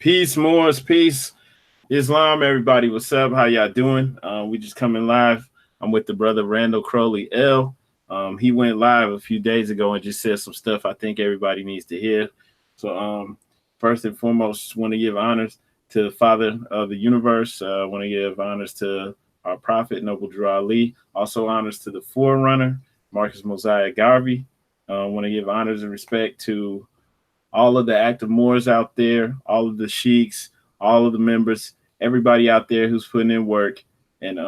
Peace, Moors, peace, Islam, everybody. What's up? How y'all doing? We just coming live. I'm with the brother Randall Crowley L. He went live a few days ago and just said some stuff I think everybody needs to hear. So, first and foremost, just want to give honors to the Father of the universe. Want to give honors to our prophet, Noble Drew Ali. Also, honors to the Forerunner, Marcus Mosiah Garvey. Want to give honors and respect to all of the active Moors out there, all of the sheiks, all of the members, everybody out there who's putting in work. And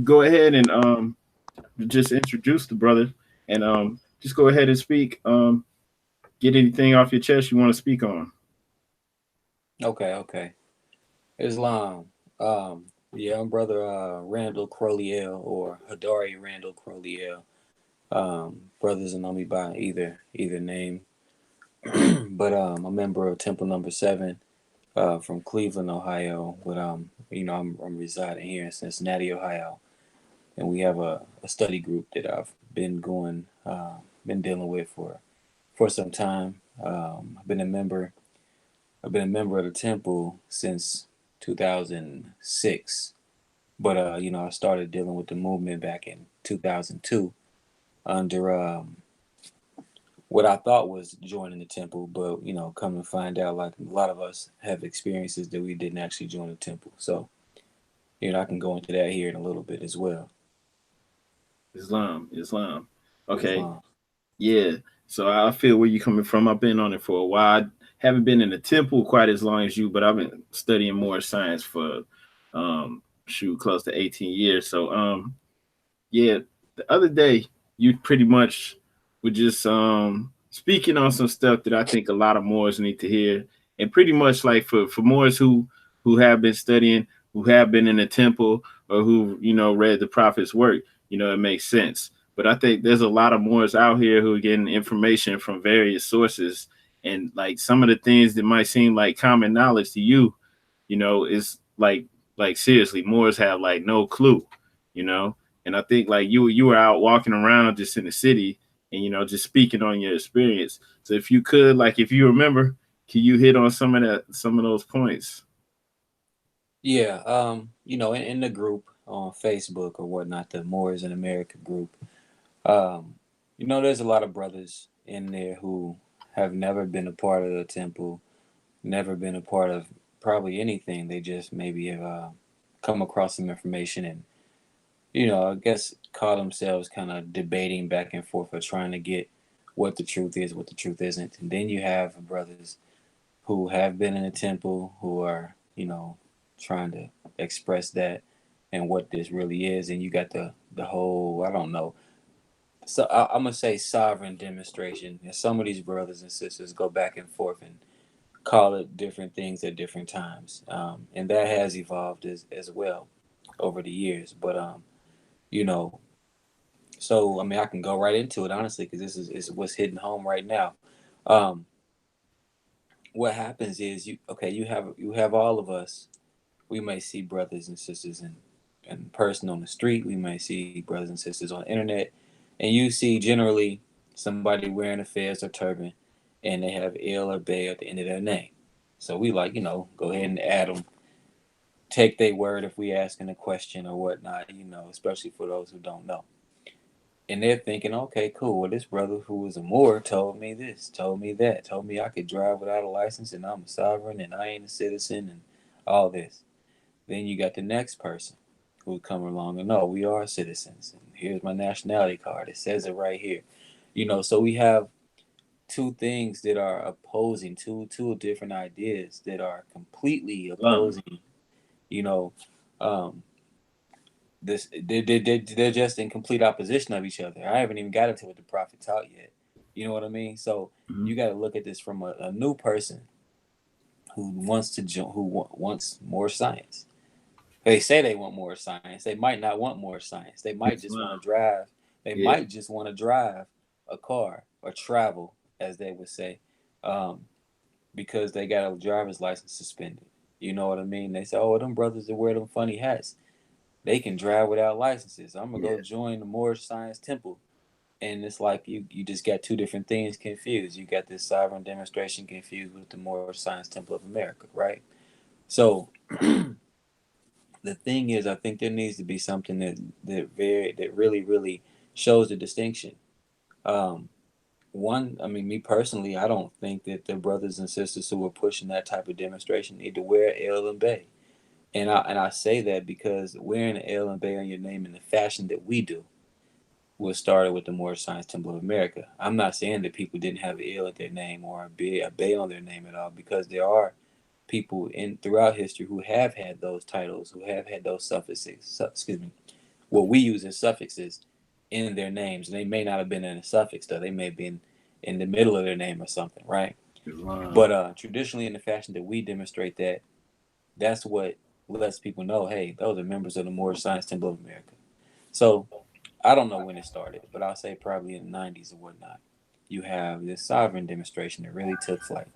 go ahead and just introduce the brother and just go ahead and speak. Get anything off your chest you want to speak on. Okay. Islam. Yeah, I'm brother Randall Crowley L or Hadari Randall Crowley L. Brothers know me by either name. But I'm a member of Temple Number 7 from Cleveland, Ohio. But I'm residing here in Cincinnati, Ohio. And we have a study group that I've been dealing with for some time. I've been a member of the temple since 2006, but I started dealing with the movement back in 2002 under what I thought was joining the temple, but come to find out, like a lot of us have experiences that we didn't actually join the temple. So I can go into that here in a little bit as well. Islam. Okay, Islam. yeah. So I feel where you're coming from. I've been on it for a while. I haven't been in the temple quite as long as you, but I've been studying more science for close to 18 years. So yeah, the other day you pretty much were just speaking on some stuff that I think a lot of Moors need to hear, and pretty much like for Moors who have been studying, who have been in the temple, or who read the prophet's work, it makes sense. But I think there's a lot of Moors out here who are getting information from various sources, and like some of the things that might seem like common knowledge to you, is like seriously, Moors have like no clue, you know and I think like you were out walking around just in the city and just speaking on your experience. So if you could, like if you remember, can you hit on some of those points? Yeah. In the group on Facebook or whatnot, the Moorish American group. Um, there's a lot of brothers in there who have never been a part of the temple, never been a part of probably anything. They just maybe have come across some information and, I guess call themselves kind of debating back and forth or trying to get what the truth is, what the truth isn't. And then you have brothers who have been in the temple who are, trying to express that and what this really is. And you got the whole, I don't know, so I'm gonna say sovereign demonstration. And some of these brothers and sisters go back and forth and call it different things at different times, and that has evolved as well over the years. But you know, so I mean, I can go right into it honestly because this is what's hitting home right now. Um, what happens is you have all of us. We may see brothers and sisters in person on the street. We may see brothers and sisters on the internet, and you see generally somebody wearing a fez or turban, and they have ill or bay at the end of their name. So we go ahead and add them, take their word if we asking a question or whatnot, especially for those who don't know. And they're thinking, okay, cool. Well, this brother who was a Moor told me this, told me that, told me I could drive without a license and I'm a sovereign and I ain't a citizen and all this. Then you got the next person who come along and no, we are citizens. And here's my nationality card. It says it right here. So we have two things that are opposing, two different ideas that are completely Islam. opposing. You know, um, this they're just in complete opposition of each other. I haven't even got into what the prophet taught yet. You know what I mean? So Mhm. you got to look at this from a new person who wants to wants more science. They say they want more science. They might not want more science. They might just want to Islam. drive. They Yeah. might just want to drive a car or travel, as they would say, um, because they got a driver's license suspended. You know what I mean? They say, "Oh, them brothers that wear them funny hats, they can drive without licenses. I'm gonna go Yeah. join the Moorish Science Temple and it's like you just got two different things confused. You got this sovereign demonstration confused with the Moorish Science Temple of America, right? So the thing is, I think there needs to be something that really shows the distinction. Um, One, I mean, me personally, I don't think that the brothers and sisters who are pushing that type of demonstration need to wear L and Bay. And I say that because wearing an L and Bay on your name in the fashion that we do was started with the Moorish Science Temple of America. I'm not saying that people didn't have an L at their name or a Bay on their name at all, because there are people in throughout history who have had those titles, who have had those suffixes. Excuse me, what we use as suffixes in their names. And they may not have been in a suffix though. They may have been in the middle of their name or something, right? Islam. But traditionally, in the fashion that we demonstrate that, that's what lets people know, hey, those are members of the Moorish Science Temple of America. So I don't know when it started, but I'll say probably in the 90s or whatnot. You have this sovereign demonstration that really took flight.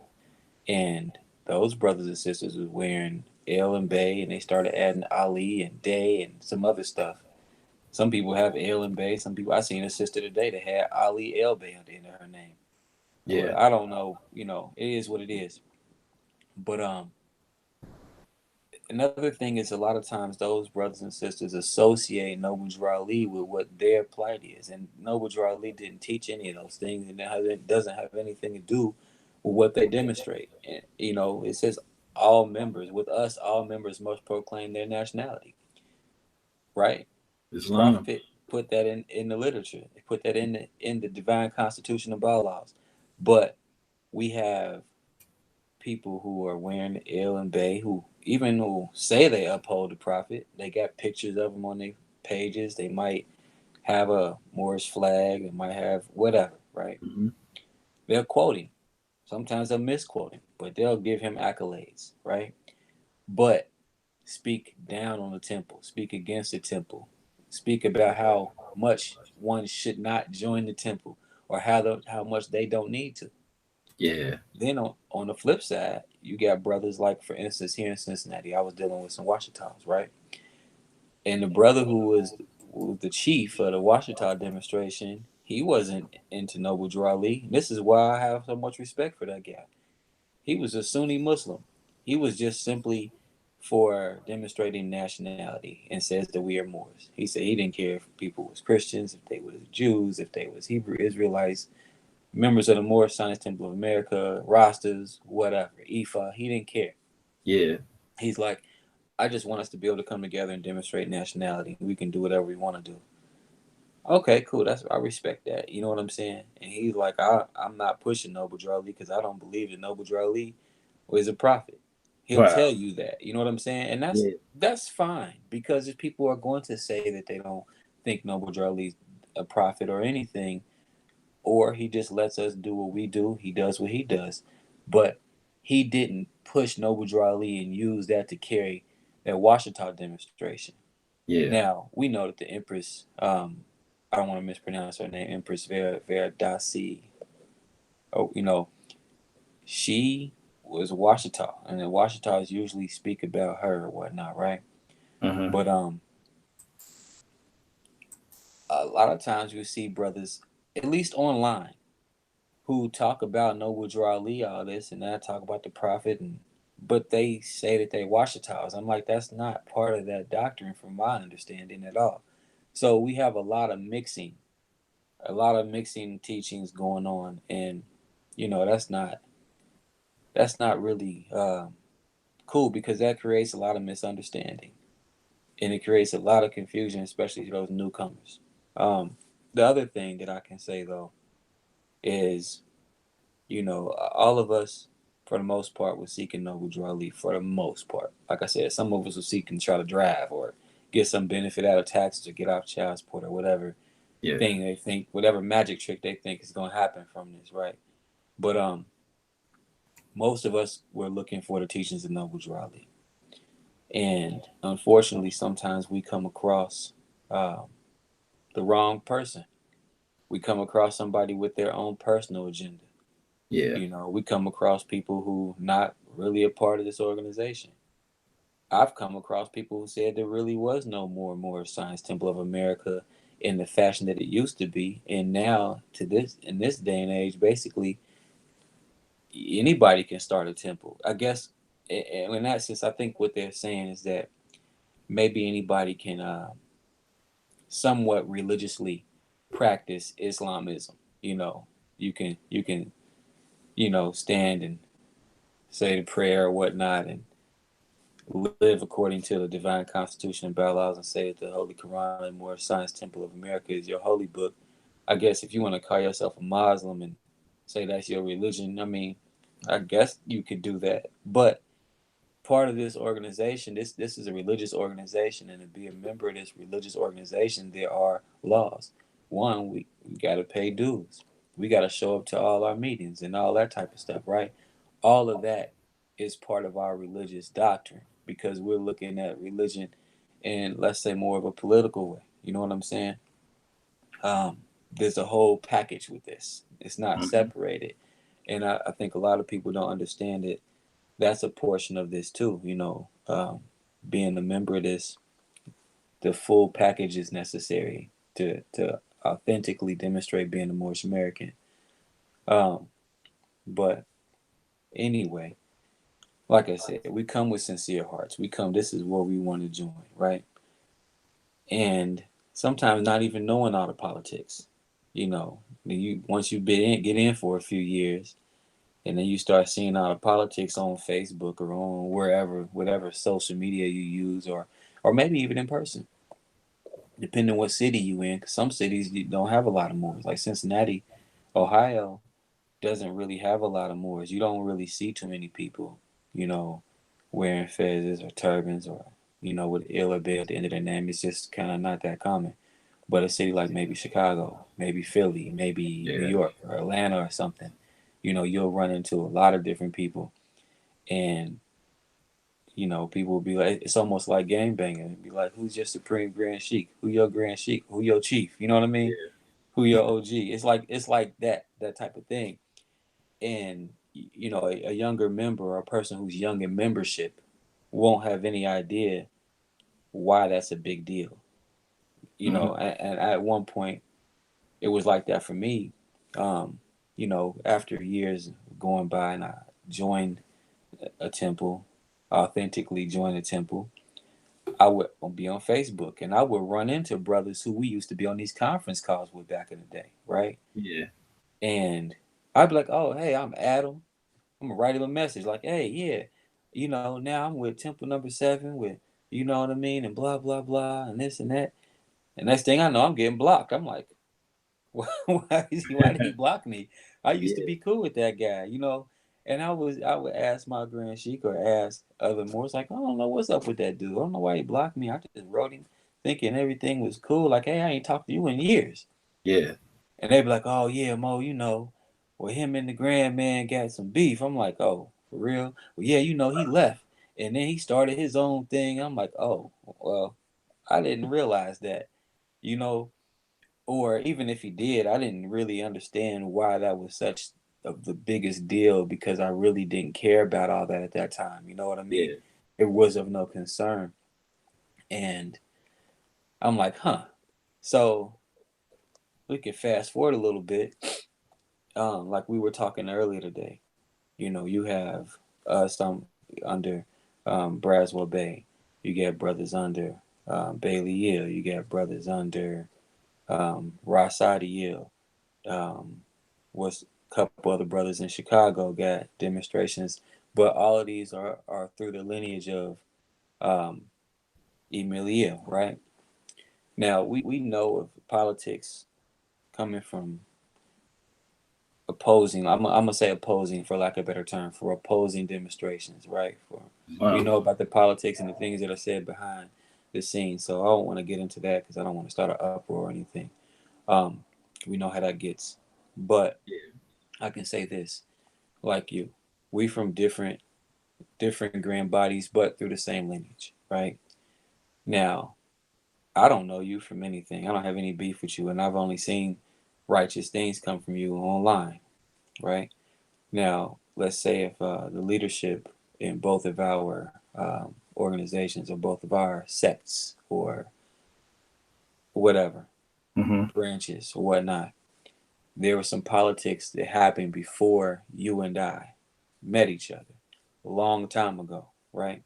And those brothers and sisters was wearing L and Bay, and they started adding Ali and Day and some other stuff. Some people have L and Bay. Some people, I seen a sister today that had Ali El Bay at the end of her name. Well, Yeah, I don't know. It is what it is. But another thing is, a lot of times those brothers and sisters associate Noble Drew Ali with what their plight is, and Noble Drew Ali didn't teach any of those things, and it doesn't have anything to do with what they demonstrate. And it says all members with us, all members must proclaim their nationality, right? Islam. Prophet put that in the literature. They put that in the divine constitution of bylaws. But we have people who are wearing the L and Bay who say they uphold the prophet. They got pictures of them on their pages. They might have a Moorish flag. They might have whatever, right? Hmm. They'll quote him. Sometimes they'll misquote him, but they'll give him accolades, right? But speak down on the temple, speak against the temple, speak about how much one should not join the temple, or how much they don't need to. Yeah. Then on the flip side, you got brothers like, for instance, here in Cincinnati, I was dealing with some Washitans, right? And the brother who was the chief of the Washita demonstration, he wasn't into Noble Drew Ali. This is why I have so much respect for that guy. He was a Sunni Muslim. He was just simply for demonstrating nationality and says that we are Moors. He said he didn't care if people was Christians, if they was Jews, if they was Hebrew Israelites, members of the Moorish Science Temple of America, Rastas, whatever, Ifa. He didn't care. Yeah. He's like, I just want us to be able to come together and demonstrate nationality. We can do whatever we want to do. Okay, cool. I respect that. You know what I'm saying? And he's like, I'm not pushing Noble Drew Ali because I don't believe that Noble Drew Ali was a prophet. He'll tell Wow. you that. You know what I'm saying? And that's Yeah. that's fine, because if people are going to say that they don't think Noble Drew Ali's a prophet or anything, or he just lets us do what we do, he does what he does. But he didn't push Noble Drew Ali and use that to carry that Washita demonstration. Yeah. Now we know that the Empress, I don't want to mispronounce her name, Empress Veradasi. Oh, she was Washita, and the Washitas usually speak about her or whatnot, right? Uh-huh. But a lot of times you see brothers, at least online, who talk about Noble Drew Ali, all this and that, talk about the Prophet, but they say that they Washitas. I'm like, that's not part of that doctrine, from my understanding at all. So we have a lot of mixing teachings going on, and that's not really cool, because that creates a lot of misunderstanding, and it creates a lot of confusion, especially to those newcomers. Um, the other thing that I can say though is, all of us, for the most part, was seeking Noble Drew Ali. For the most part, like I said, some of us were seeking to try to drive or get some benefit out of taxes or get off child support or whatever Yeah. thing they think, whatever magic trick they think is going to happen from this, right? But most of us were looking for the teachings of Noble Drew Ali. And unfortunately, sometimes we come across um, the wrong person. We come across somebody with their own personal agenda. Yeah. We come across people who not really a part of this organization. I've come across people who said there really was no more Moorish Science Temple of America in the fashion that it used to be. And now to this in this day and age, basically anybody can start a temple. I guess in that sense, I think what they're saying is that maybe anybody can somewhat religiously practice Islamism. You know, you can stand and say the prayer or whatnot and live according to the divine constitution and bylaws and say that the Holy Quran and Moorish Science Temple of America is your holy book. I guess if you want to call yourself a Muslim and say that's your religion, I mean, I guess you could do that. But part of this organization, this is a religious organization, and to be a member of this religious organization, there are laws. One, we got to pay dues. We got to show up to all our meetings and all that type of stuff, right? All of that is part of our religious doctrine because we're looking at religion in, let's say, more of a political way. You know what I'm saying? There's a whole package with this. It's not Mhm. separated, and I think a lot of people don't understand it. That's a portion of this too. Being a member of this, the full package is necessary to authentically demonstrate being a Moorish American. Um, but anyway, like I said, we come with sincere hearts. We come. This is where we want to join, right? And sometimes not even knowing all the politics. You once you get in for a few years, and then you start seeing all the politics on Facebook or on wherever, whatever social media you use, or maybe even in person, depending on what city you in. 'Cause some cities you don't have a lot of Moors, like Cincinnati, Ohio doesn't really have a lot of Moors. You don't really see too many people, you know, wearing fezzes or turbans or with ill or bay at the end of their name. It's just kind of not that common. But a city like maybe Chicago, maybe Philly, maybe New Yeah, York or Atlanta or something, you'll run into a lot of different people, and people will be like, it's almost like gang banging. It'd be like, who's your supreme grand sheik? Who your grand sheik? Who your chief? You know what I mean? yeah, Who your OG? It's like that type of thing. And a younger member or a person who's young in membership won't have any idea why that's a big deal. mhm, And at one point it was like that for me. After years going by, and I joined a temple, authentically joined a temple. I would be on Facebook and I would run into brothers who we used to be on these conference calls with back in the day, right? yeah, And I'd be like, "Oh, hey, I'm Adam." I'm gonna write him a message like, "Hey, yeah, now I'm with Temple Number Seven with, you know what I mean, and blah blah blah, and this and that." And next thing I know, I'm getting blocked. I'm like, why did he block me? I used to yeah, be cool with that guy. And I would ask my grand sheik or ask other Moors like, I don't know what's up with that dude. I don't know why he blocked me. I just wrote him thinking everything was cool. Like, hey, I ain't talked to you in years. yeah, And they'd be like, oh yeah, Mo, well him and the grand man got some beef. I'm like, oh, for real? Well, yeah, he left. And then he started his own thing. I'm like, oh, well, I didn't realize that, you know, or even if he did, I didn't really understand why that was such of the biggest deal because I really didn't care about all that at that time. You know what I mean? yeah, It was of no concern. And I'm like, huh. So we can fast forward a little bit. Like we were talking earlier today. You have some under Braswell Bay. You get brothers under Bailey Yield. You get brothers under Rosati Yield. Was a couple other brothers in Chicago got demonstrations, but all of these are through the lineage of um, Emilio, right? Now we know of politics coming from opposing. I'm gonna say opposing for lack of a better term for opposing demonstrations, right? For we wow, know about the politics and the things that are said behind the scenes. So I don't want to get into that because I don't want to start an uproar or anything. Um, we know how that gets, but yeah, I can say this, like you, we from different grand bodies, but through the same lineage, right? Now, I don't know you from anything. I don't have any beef with you, and I've only seen righteous things come from you online, right? Now, let's say if the leadership in both of our organizations or both of our sects or whatever Hmm. branches or whatnot. There was some politics that happened before you and I met each other a long time ago, right?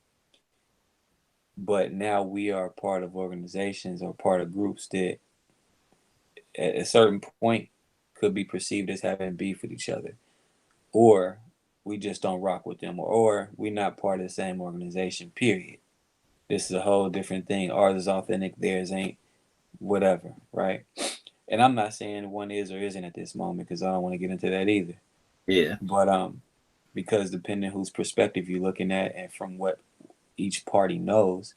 But now we are part of organizations or part of groups that at a certain point could be perceived as having beef with each other, or we just don't rock with them, or we're not part of the same organization, period. This is a whole different thing. Ours is authentic, theirs ain't, whatever, right? And I'm not saying one is or isn't at this moment because I don't want to get into that either. Yeah. But because depending whose perspective you're looking at and from what each party knows,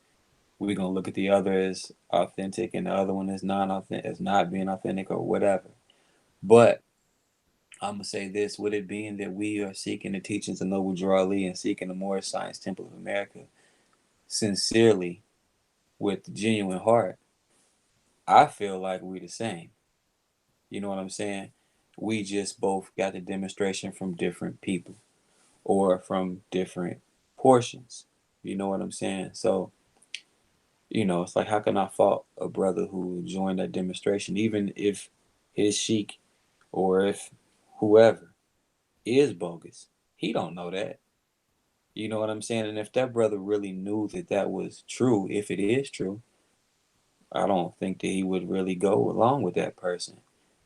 we're gonna look at the other as authentic and the other one as non-authentic, as not being authentic or whatever. But I'm gonna say this: with it being that we are seeking the teachings of Noble Drew Ali and seeking the Moorish Science Temple of America sincerely with genuine heart, I feel like we the same. You know what I'm saying? We just both got the demonstration from different people or from different portions. You know what I'm saying? So, it's like how can I fault a brother who joined that demonstration, even if his sheik or if whoever is bogus? He don't know that. You know what I'm saying? And if that brother really knew that that was true, if it is true, I don't think that he would really go along with that person.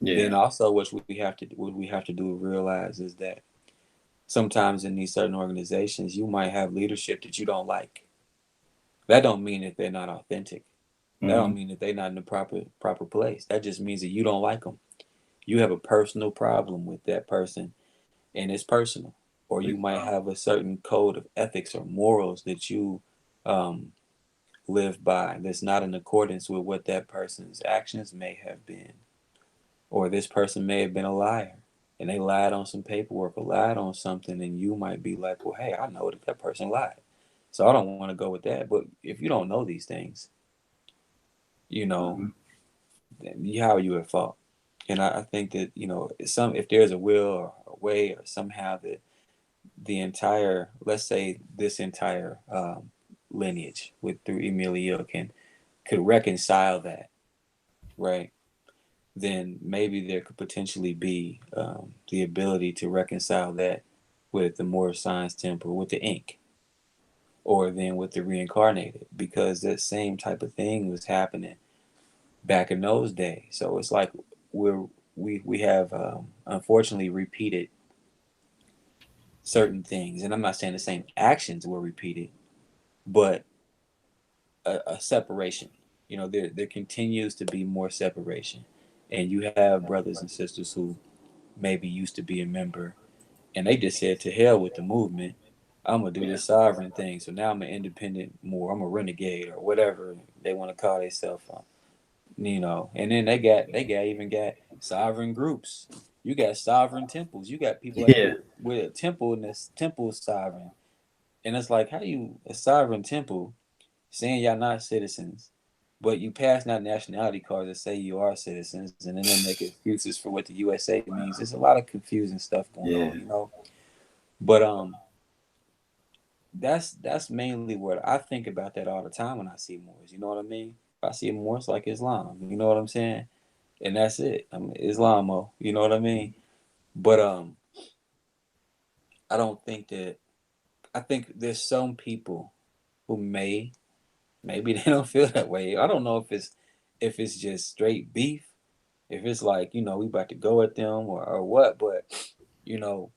Then Yeah. also, what we have to do realize is that sometimes in these certain organizations, you might have leadership that you don't like. That don't mean that they're not authentic. That don't Hmm. mean that they're not in the proper place. That just means that you don't like them. You have a personal problem with that person, and it's personal. Or you might have a certain code of ethics or morals that you um, live by that's not in accordance with what that person's actions may have been. Or this person may have been a liar and they lied on some paperwork or lied on something, and you might be like, well, hey, I know that that person lied. So I don't want to go with that. But if you don't know these things, you know, Hmm. how are you at fault? And I think that, if there's a will or a way or somehow that the entire, let's say this entire lineage with through Emilio could reconcile that, right? Then maybe there could potentially be the ability to reconcile that with the Moorish Science Temple, with the ink, or then with the reincarnated, because that same type of thing was happening back in those days. So it's like we're we have unfortunately repeated certain things, and I'm not saying the same actions were repeated, but a separation. There continues to be more separation, and you have brothers and sisters who maybe used to be a member, and they just said to hell with the movement. I'm gonna do Yeah. this sovereign thing. So now I'm an independent more. I'm a renegade or whatever they want to call themselves. And then they got even got sovereign groups. You got sovereign temples. You got people out Yeah. here with a temple, and this temple is sovereign. And it's like, how you a sovereign temple saying y'all not citizens, but you pass out nationality cards that say you are citizens, and then they make excuses for what the USA means. There's a lot of confusing stuff going Yeah. on. But that's mainly what I think about that all the time when I see Moors. You know what I mean? If I see Moors like Islam, you know what I'm saying? And that's it. I mean, Islamo. You know what I mean? But I don't think that. I think there's some people who maybe they don't feel that way. I don't know if it's just straight beef, if it's like we about to go at them or what. But you know,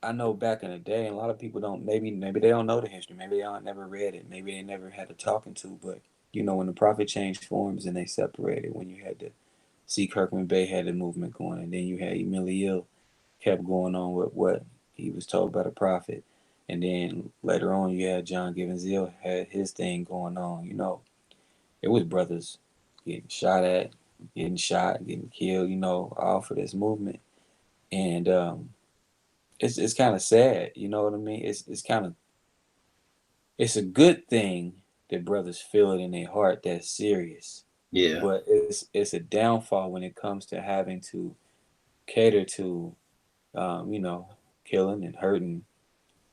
I know back in the day, and a lot of people don't. Maybe they don't know the history. Maybe they don't never read it. Maybe they never had a talking to. But when the prophet changed forms and they separated, when you had to see Kirkman Bey had the movement going, and then you had Emilio kept going on with what he was told by the prophet, and then later on you had John Gibbons Hill had his thing going on. It was brothers getting shot at, getting shot, getting killed. All for this movement, and it's kind of sad. You know what I mean? It's a good thing that brothers feel it in their heart that's serious, Yeah. but it's a downfall when it comes to having to cater to killing and hurting,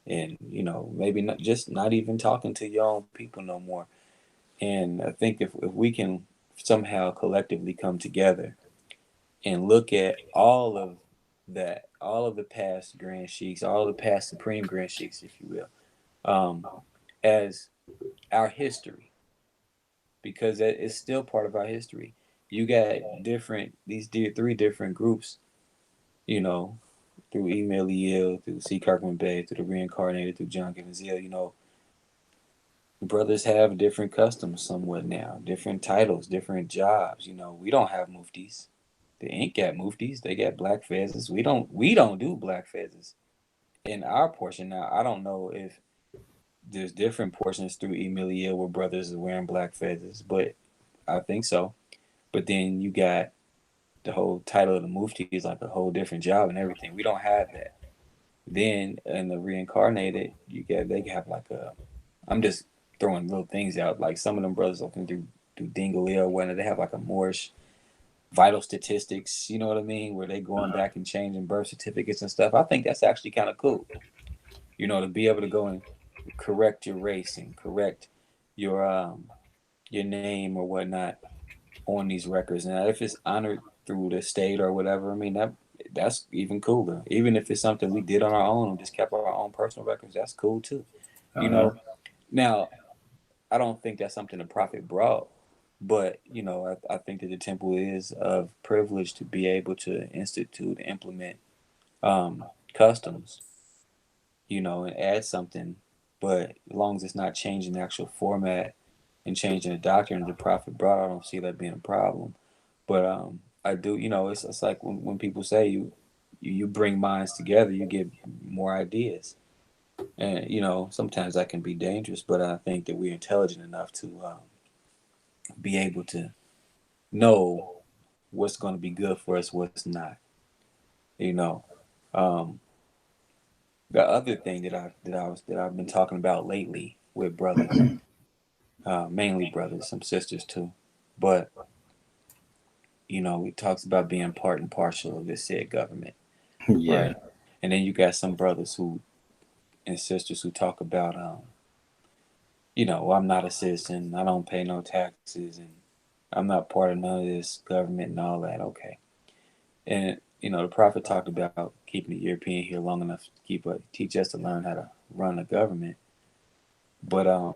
and maybe not even talking to your own people no more. And I think if we can somehow collectively come together and look at all of that, all of the past grand sheiks, all of the past supreme grand sheiks, if you will, as our history, because that is still part of our history. You got three different groups, you know, through Email Eel, through C. Kirkman Bay, through the Reincarnated, through John Gibbons Hill, brothers have different customs somewhat now, different titles, different jobs. We don't have muftis. The Ink got muftis. They got black fezzes. We don't do black fezzes in our portion. Now I don't know if there's different portions through Emilia where brothers are wearing black feathers, but I think so. But then you got the whole title of the mufti is like a whole different job and everything. We don't have that. Then in the reincarnated, they have like a. I'm just throwing little things out. Like some of them brothers often do Dingalia or whatnot. They have like a Moorish vital statistics. You know what I mean? Where they going back and changing birth certificates and stuff. I think that's actually kind of cool. To be able to go and correct your race and correct your name or whatnot on these records. Now, if it's honored through the state or whatever, I mean that's even cooler. Even if it's something we did on our own and just kept our own personal records, that's cool too. You Uh-huh. know. Now, I don't think that's something the prophet brought, but I think that the temple is of privilege to be able to institute, implement customs, and add something. But as long as it's not changing the actual format and changing the doctrine that the prophet brought, I don't see that being a problem. But I do, it's like when people say you bring minds together, you get more ideas. And sometimes that can be dangerous, but I think that we're intelligent enough to be able to know what's going to be good for us, what's not. You know, um, the other thing that I've been talking about lately with brothers, mainly brothers, some sisters too, but it talks about being part and partial of this said government, Yeah. right? And then you got some brothers who and sisters who talk about, I'm not a citizen, I don't pay no taxes, and I'm not part of none of this government and all that. Okay, and the prophet talked about keeping the European here long enough to teach us to learn how to run a government. But if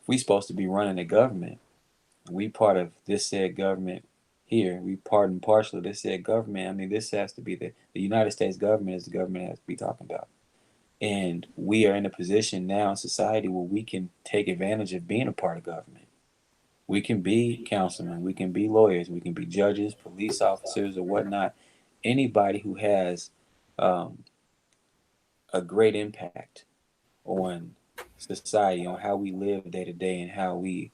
we supposed to be running the government, we part of this said government here. We part and partial of this said government. I mean, this has to be the United States government is the government that has to be talking about. And we are in a position now in society where we can take advantage of being a part of government. We can be councilmen, we can be lawyers, we can be judges, police officers, or whatnot. Anybody who has um, a great impact on society, on how we live day to day, and how we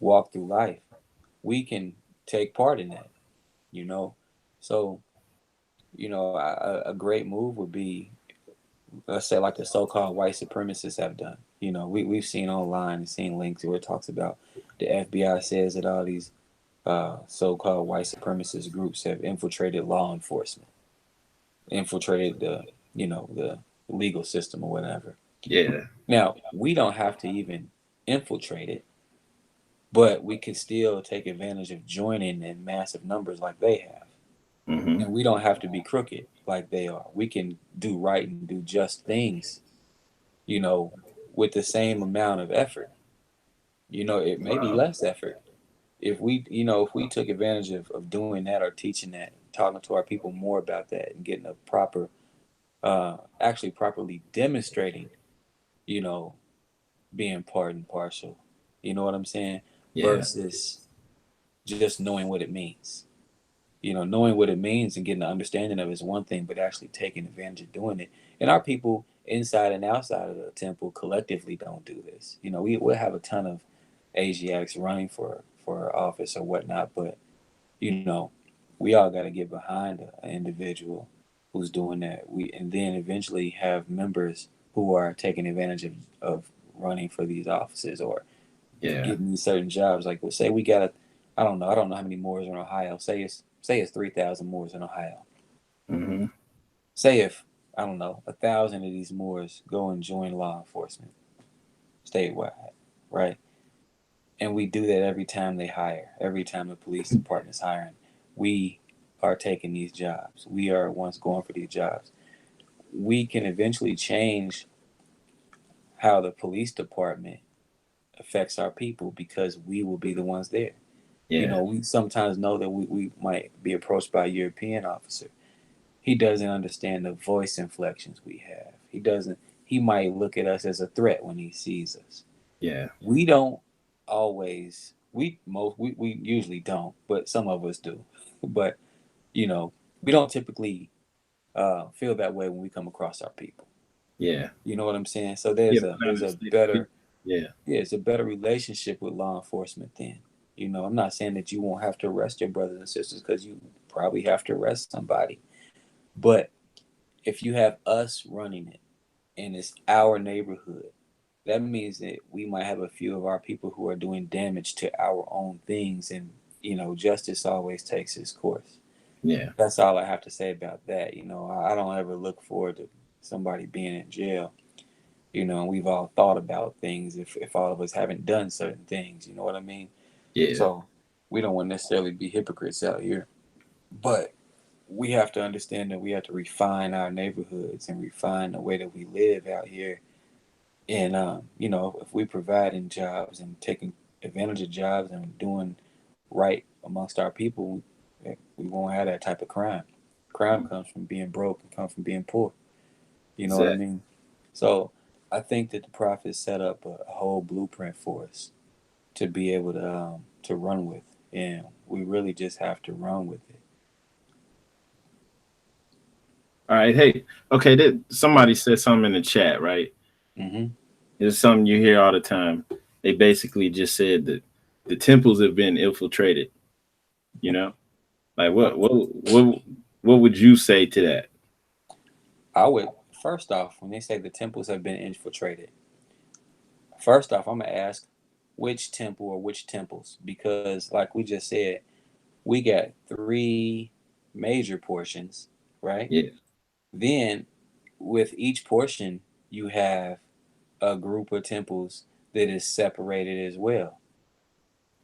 walk through life, we can take part in that. You know, so a great move would be, let's say, like the so-called white supremacists have done. We've seen online and seen links where it talks about the FBI says that all these so-called white supremacist groups have infiltrated law enforcement, infiltrated the legal system or whatever. Yeah. Now we don't have to even infiltrate it, but we can still take advantage of joining in massive numbers like they have, Mm-hmm. and we don't have to be crooked like they are. We can do right and do just things, you know, with the same amount of effort. It may be Wow. less effort, if we took advantage of doing that or teaching that, talking to our people more about that and getting a proper actually properly demonstrating, you know being part and partial, you know what I'm saying, Yeah. versus just knowing what it means. Knowing what it means and getting an understanding of it is one thing, but actually taking advantage of doing it. And our people inside and outside of the temple collectively don't do this. We'll have a ton of Asiatics running for office or whatnot, but you know, we all got to get behind an individual who's doing that. And then eventually have members who are taking advantage of running for these offices or Yeah. getting these certain jobs. Like, say we got I don't know how many Moors are in Ohio. Say it's 3,000 Moors in Ohio. Mm-hmm. Say if I don't know 1,000 of these Moors go and join law enforcement statewide, right? And we do that every time they hire, every time the police department is hiring. We are taking these jobs. We are once going for these jobs. We can eventually change how the police department affects our people because we will be the ones there. You Yeah, know, we sometimes know that we might be approached by a European officer. He doesn't understand the voice inflections we have. He doesn't, he might look at us as a threat when he sees us. yeah, We don't always, we usually don't, but some of us do. But, you know, we don't typically feel that way when we come across our people. yeah, You know what I'm saying? So yeah. I there's a understand. better, Yeah, yeah, it's a better relationship with law enforcement then. You know, I'm not saying that you won't have to arrest your brothers and sisters because you probably have to arrest somebody. But if you have us running it and it's our neighborhood, that means that we might have a few of our people who are doing damage to our own things. And, you know, justice always takes its course. yeah, That's all I have to say about that. You know, I don't ever look forward to somebody being in jail. You know, we've all thought about things if all of us haven't done certain things, you know what I mean? yeah. So we don't want to necessarily be hypocrites out here. But we have to understand that we have to refine our neighborhoods and refine the way that we live out here. And, you know, if we providing jobs and taking advantage of jobs and doing right amongst our people, we won't have that type of crime. Crime comes from being broke and comes from being poor. You know what I Exactly. mean? So I think that the prophet set up a whole blueprint for us to be able to run with, and we really just have to run with it. All right. Hey, okay. Somebody said something in the chat, right? Hmm. It's something you hear all the time. They basically just said that the temples have been infiltrated. You know, like what would you say to that? I would first off, when they say the temples have been infiltrated, first off, I'm gonna ask which temple or which temples, because like we just said, we got three major portions, right? Yeah, Then with each portion, you have a group of temples that is separated as well.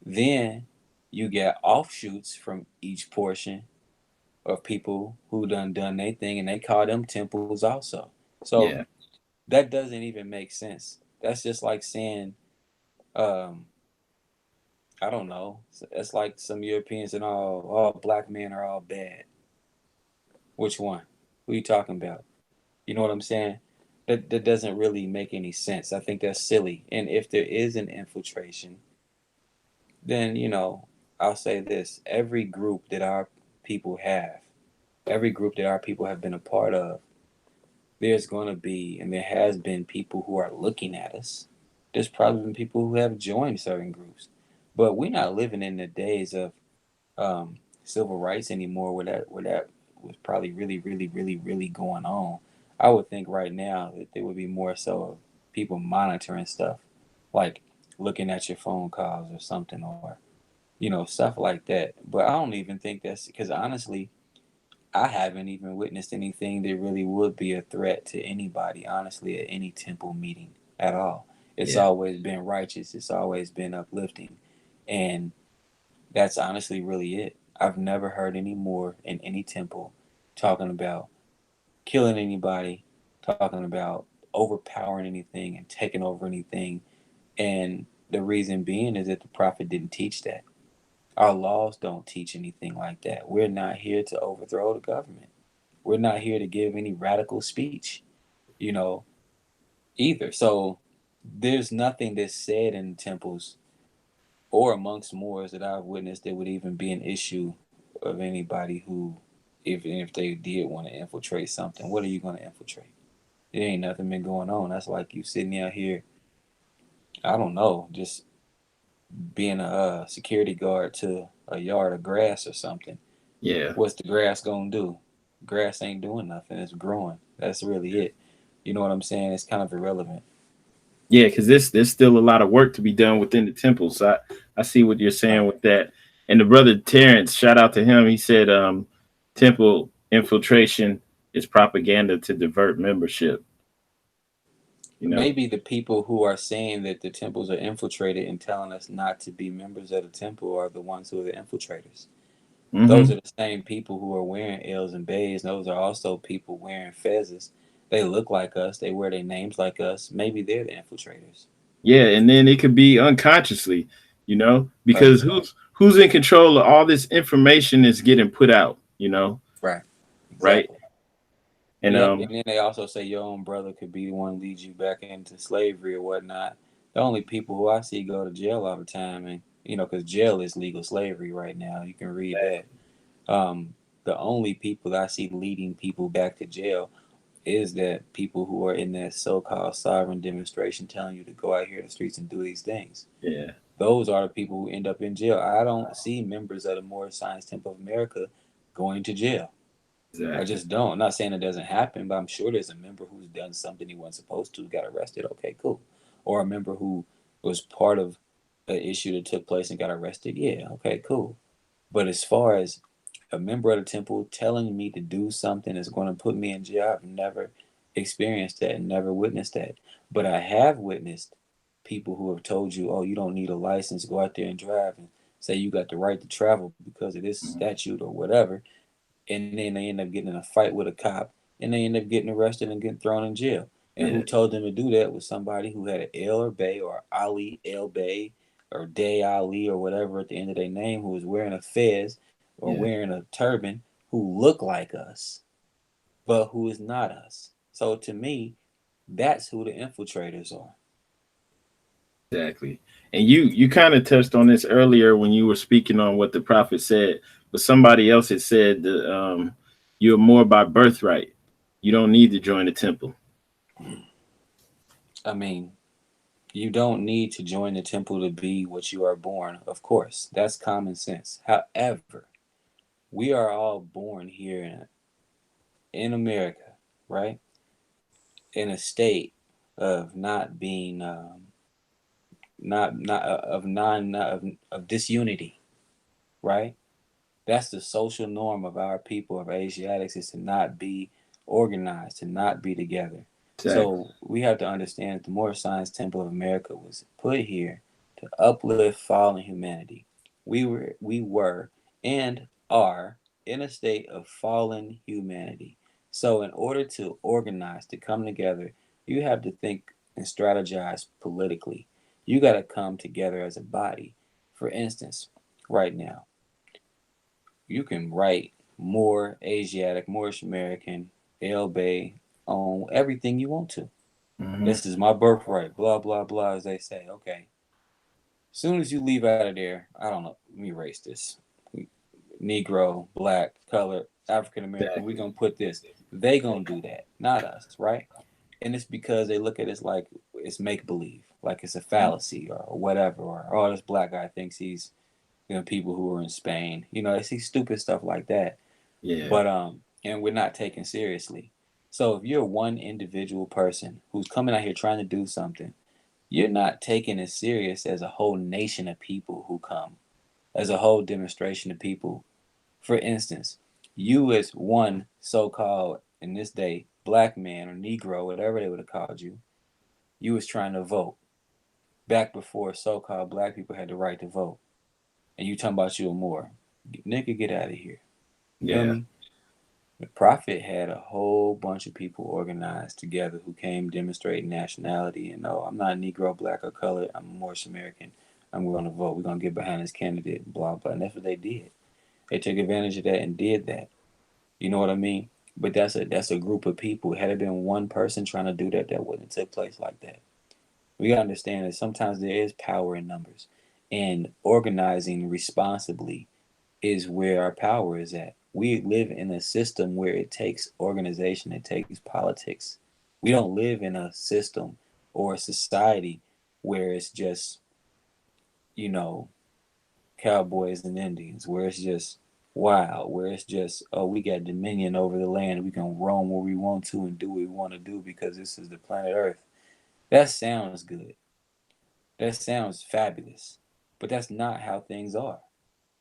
Then you get offshoots from each portion of people who done their thing, and they call them temples also. So yeah, that doesn't even make sense. That's just like saying, um, I don't know. It's like some Europeans and all black men are all bad. Which one? Who are you talking about? You know what I'm saying? That doesn't really make any sense. I think that's silly. And if there is an infiltration, then you know, I'll say this: every group that our people have, every group that our people have been a part of, there's going to be, and there has been people who are looking at us. There's probably been people who have joined certain groups, but we're not living in the days of um, civil rights anymore, where that was probably really going on. I would think right now that there would be more so of people monitoring stuff, like looking at your phone calls or something, or you know, stuff like that. But I don't even think that's because honestly, I haven't even witnessed anything that really would be a threat to anybody, honestly, at any temple meeting at all. It's yeah, always been righteous, it's always been uplifting. And that's honestly really it. I've never heard any more in any temple talking about killing anybody, talking about overpowering anything and taking over anything. And the reason being is that the prophet didn't teach that. Our laws don't teach anything like that. We're not here to overthrow the government. We're not here to give any radical speech, you know, either. So there's nothing that's said in temples or amongst Moors that I've witnessed that would even be an issue of anybody who, if they did want to infiltrate something, what are you going to infiltrate? There ain't nothing been going on. That's like you sitting out here, I don't know, just being a security guard to a yard of grass or something. yeah, What's the grass gonna do? Grass ain't doing nothing. It's growing. That's really it. You know what I'm saying? It's kind of irrelevant. yeah. Because there's still a lot of work to be done within the temples. I see what you're saying with that. And the brother Terrence, shout out to him. He said, temple infiltration is propaganda to divert membership. You know. Maybe the people who are saying that the temples are infiltrated and telling us not to be members of the temple are the ones who are the infiltrators. Those Hmm. are the same people who are wearing L's and bays. Those are also people wearing fezzes. They look like us. They wear their names like us. Maybe they're the infiltrators. Yeah, and then it could be unconsciously, Right. because who's in control of all this information is getting put out, Right. right? Exactly. And Yep. And then they also say your own brother could be the one who leads you back into slavery or whatnot. The only people who I see go to jail all the time, and because jail is legal slavery right now. You can read that. The only people that I see leading people back to jail is that people who are in that so-called sovereign demonstration telling you to go out here in the streets and do these things. yeah, Those are the people who end up in jail. I don't see members of the Moorish Science Temple of America going to jail. I exactly. just don't. I'm not saying it doesn't happen, but I'm sure there's a member who's done something he wasn't supposed to, got arrested. Okay, cool. Or a member who was part of an issue that took place and got arrested. Yeah, okay, cool. But as far as a member of the temple telling me to do something that's going to put me in jail, I've never experienced that and never witnessed that. But I have witnessed people who have told you, oh, you don't need a license, go out there and drive, and say you got the right to travel because of this Mhm. statute or whatever. And then they end up getting in a fight with a cop and they end up getting arrested and getting thrown in jail. And who Yeah, told them to do that was somebody who had an L or Bay or Ali El Bay or Day Ali or whatever at the end of their name, who was wearing a fez or yeah, wearing a turban, who look like us, but who is not us. So to me, that's who the infiltrators are. exactly. And you kind of touched on this earlier when you were speaking on what the prophet said, but somebody else had said that you're more by birthright. You don't need to join the temple. I mean, you don't need to join the temple to be what you are born. Of course, that's common sense. However, we are all born here in America, right? In a state of not being, not of non of disunity, right? That's the social norm of our people of Asiatics is to not be organized, to not be together. Exactly. So we have to understand that the Moorish Science Temple of America was put here to uplift fallen humanity. We were and are in a state of fallen humanity. So in order to organize, to come together, you have to think and strategize politically. You got to come together as a body. For instance, right now, you can write more Asiatic, Moorish American, L Bay on everything you want to. Hmm. This is my birthright, blah, blah, blah, as they say. Okay. As soon as you leave out of there, I don't know, let me erase this. Negro, black, color, African American, we're Exactly. going to put this. They going to do that, not us, right? And it's because they look at it like it's make believe, like it's a fallacy or whatever, or oh, this black guy thinks he's people who are in Spain. They see stupid stuff like that. Yeah. But and we're not taken seriously. So if you're one individual person who's coming out here trying to do something, you're not taken as serious as a whole nation of people who come, as a whole demonstration of people. For instance, you as one so-called in this day black man or Negro, whatever they would have called you, you was trying to vote back before so-called black people had the right to vote, and you talking about you a Moor. Nigga, get out of here. You feel Yeah. me? The Prophet had a whole bunch of people organized together who came demonstrating nationality and no, I'm not Negro, black, or colored. I'm a Moorish American. I'm going to vote. We're going to get behind this candidate, blah, blah. And that's what they did. They took advantage of that and did that. You know what I mean? But that's a group of people. Had it been one person trying to do that, that wouldn't have took place like that. We got to understand that sometimes there is power in numbers. And organizing responsibly is where our power is at. We live in a system where it takes organization, it takes politics. We don't live in a system or a society where it's just, you know, cowboys and Indians, where it's just wild, where it's just, oh, we got dominion over the land. We can roam where we want to and do what we want to do because this is the planet Earth. That sounds good. That sounds fabulous. But that's not how things are.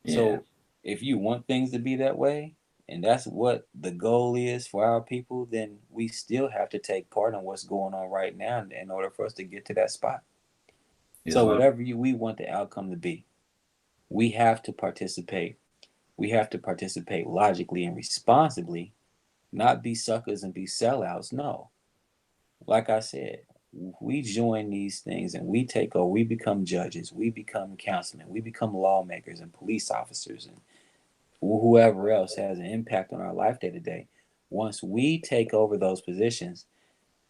Yeah. So if you want things to be that way and that's what the goal is for our people, then we still have to take part in what's going on right now in order for us to get to that spot. So Islam. whatever we want the outcome to be, we have to participate. We have to participate logically and responsibly, not be suckers and be sellouts. No, like I said, we join these things and we take over. We become judges. We become councilmen. We become lawmakers and police officers and whoever else has an impact on our life day to day. Once we take over those positions,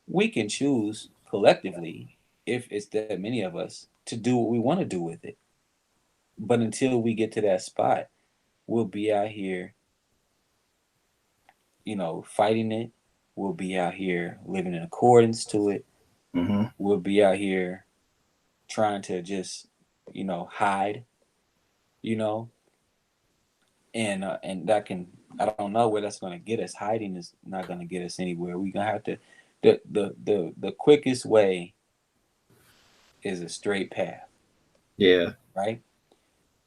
we can choose collectively, if it's that many of us, to do what we want to do with it. But until we get to that spot, we'll be out here, fighting it. We'll be out here living in accordance to it. Mm-hmm. We'll be out here trying to just, hide, you know, and that can, I don't know where that's going to get us. Hiding is not going to get us anywhere. We're gonna have to, the quickest way is a straight path, Yeah. right?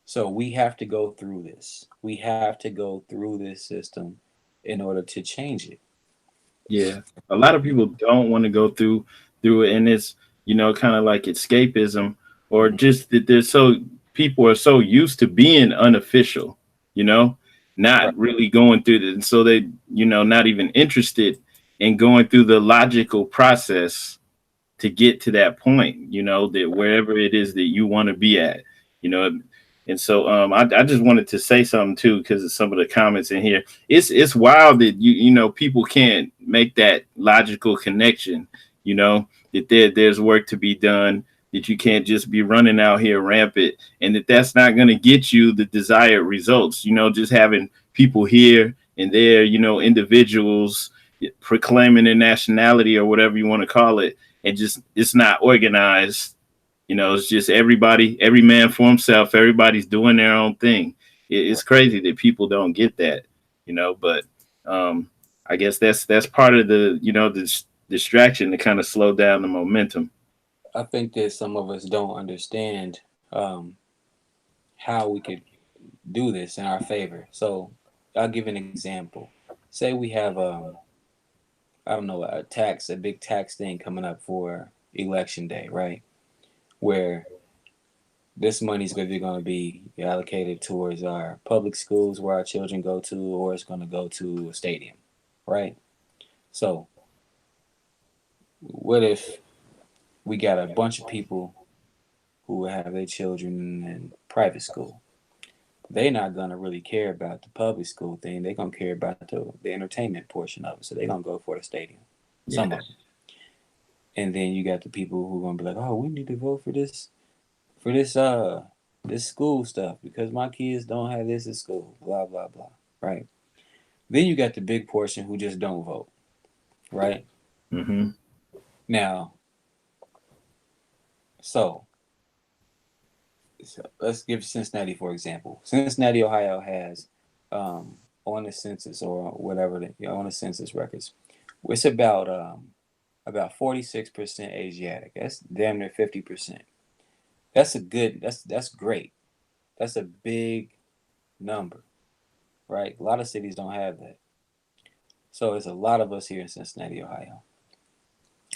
So we have to go through this. We have to go through this system in order to change it. Yeah, a lot of people don't want to go through it, and it's kind of like escapism, or Mm-hmm. just that they're so people are so used to being unofficial, you know, Right. not really going through it, and so they not even interested in going through the logical process to get to that point, that wherever it is that you want to be at, you know. And so I just wanted to say something too because of some of the comments in here. It's wild that people can't make that logical connection, that there's work to be done, that you can't just be running out here rampant, and that's not going to get you the desired results. Just having people here and there, individuals proclaiming their nationality or whatever you want to call it, and just it's not organized. It's just every man for himself. Everybody's doing their own thing. It's crazy that people don't get that, but I guess that's part of the distraction to kind of slow down the momentum. I think that some of us don't understand how we could do this in our favor. So I'll give an example. Say we have I don't know, a big tax thing coming up for election day, right? Where this money is either going to be allocated towards our public schools where our children go to, or it's going to go to a stadium, right? So what if we got a bunch of people who have their children in private school? They're not gonna really care about the public school thing. They're gonna care about the entertainment portion of it. So they're gonna go for the stadium. Some Yeah. of them. And then you got the people who are gonna be like, oh, we need to vote for this school stuff because my kids don't have this at school. Blah blah blah. Right. Then you got the big portion who just don't vote. Right. Mm-hmm. Now, so, let's give Cincinnati for example. Cincinnati, Ohio has on the census or whatever on the census records, it's about 46% Asiatic. That's damn near 50%. That's a good. That's great. That's a big number, right? A lot of cities don't have that. So it's a lot of us here in Cincinnati, Ohio.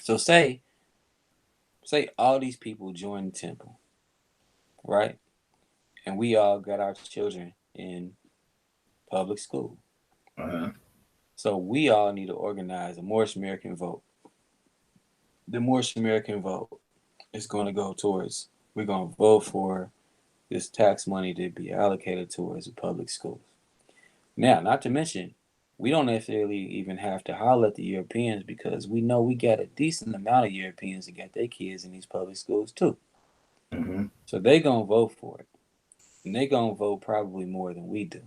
So say all these people join the temple, right? And we all got our children in public school. Uh-huh. So we all need to organize a Moorish American vote. The Moorish American vote is going to go towards, we're going to vote for this tax money to be allocated towards the public schools. Now, not to mention, we don't necessarily even have to holler at the Europeans because we know we got a decent amount of Europeans that got their kids in these public schools too. Mm-hmm. So they going to vote for it. And they going to vote probably more than we do,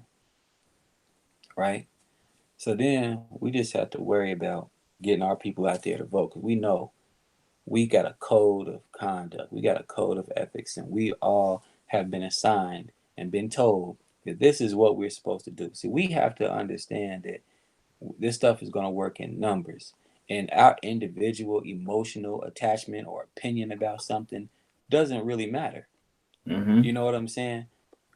right? So then we just have to worry about getting our people out there to vote because we know we got a code of conduct, we got a code of ethics, and we all have been assigned and been told that this is what we're supposed to do. See, we have to understand that this stuff is going to work in numbers, and our individual emotional attachment or opinion about something doesn't really matter. Mm-hmm. You know what I'm saying?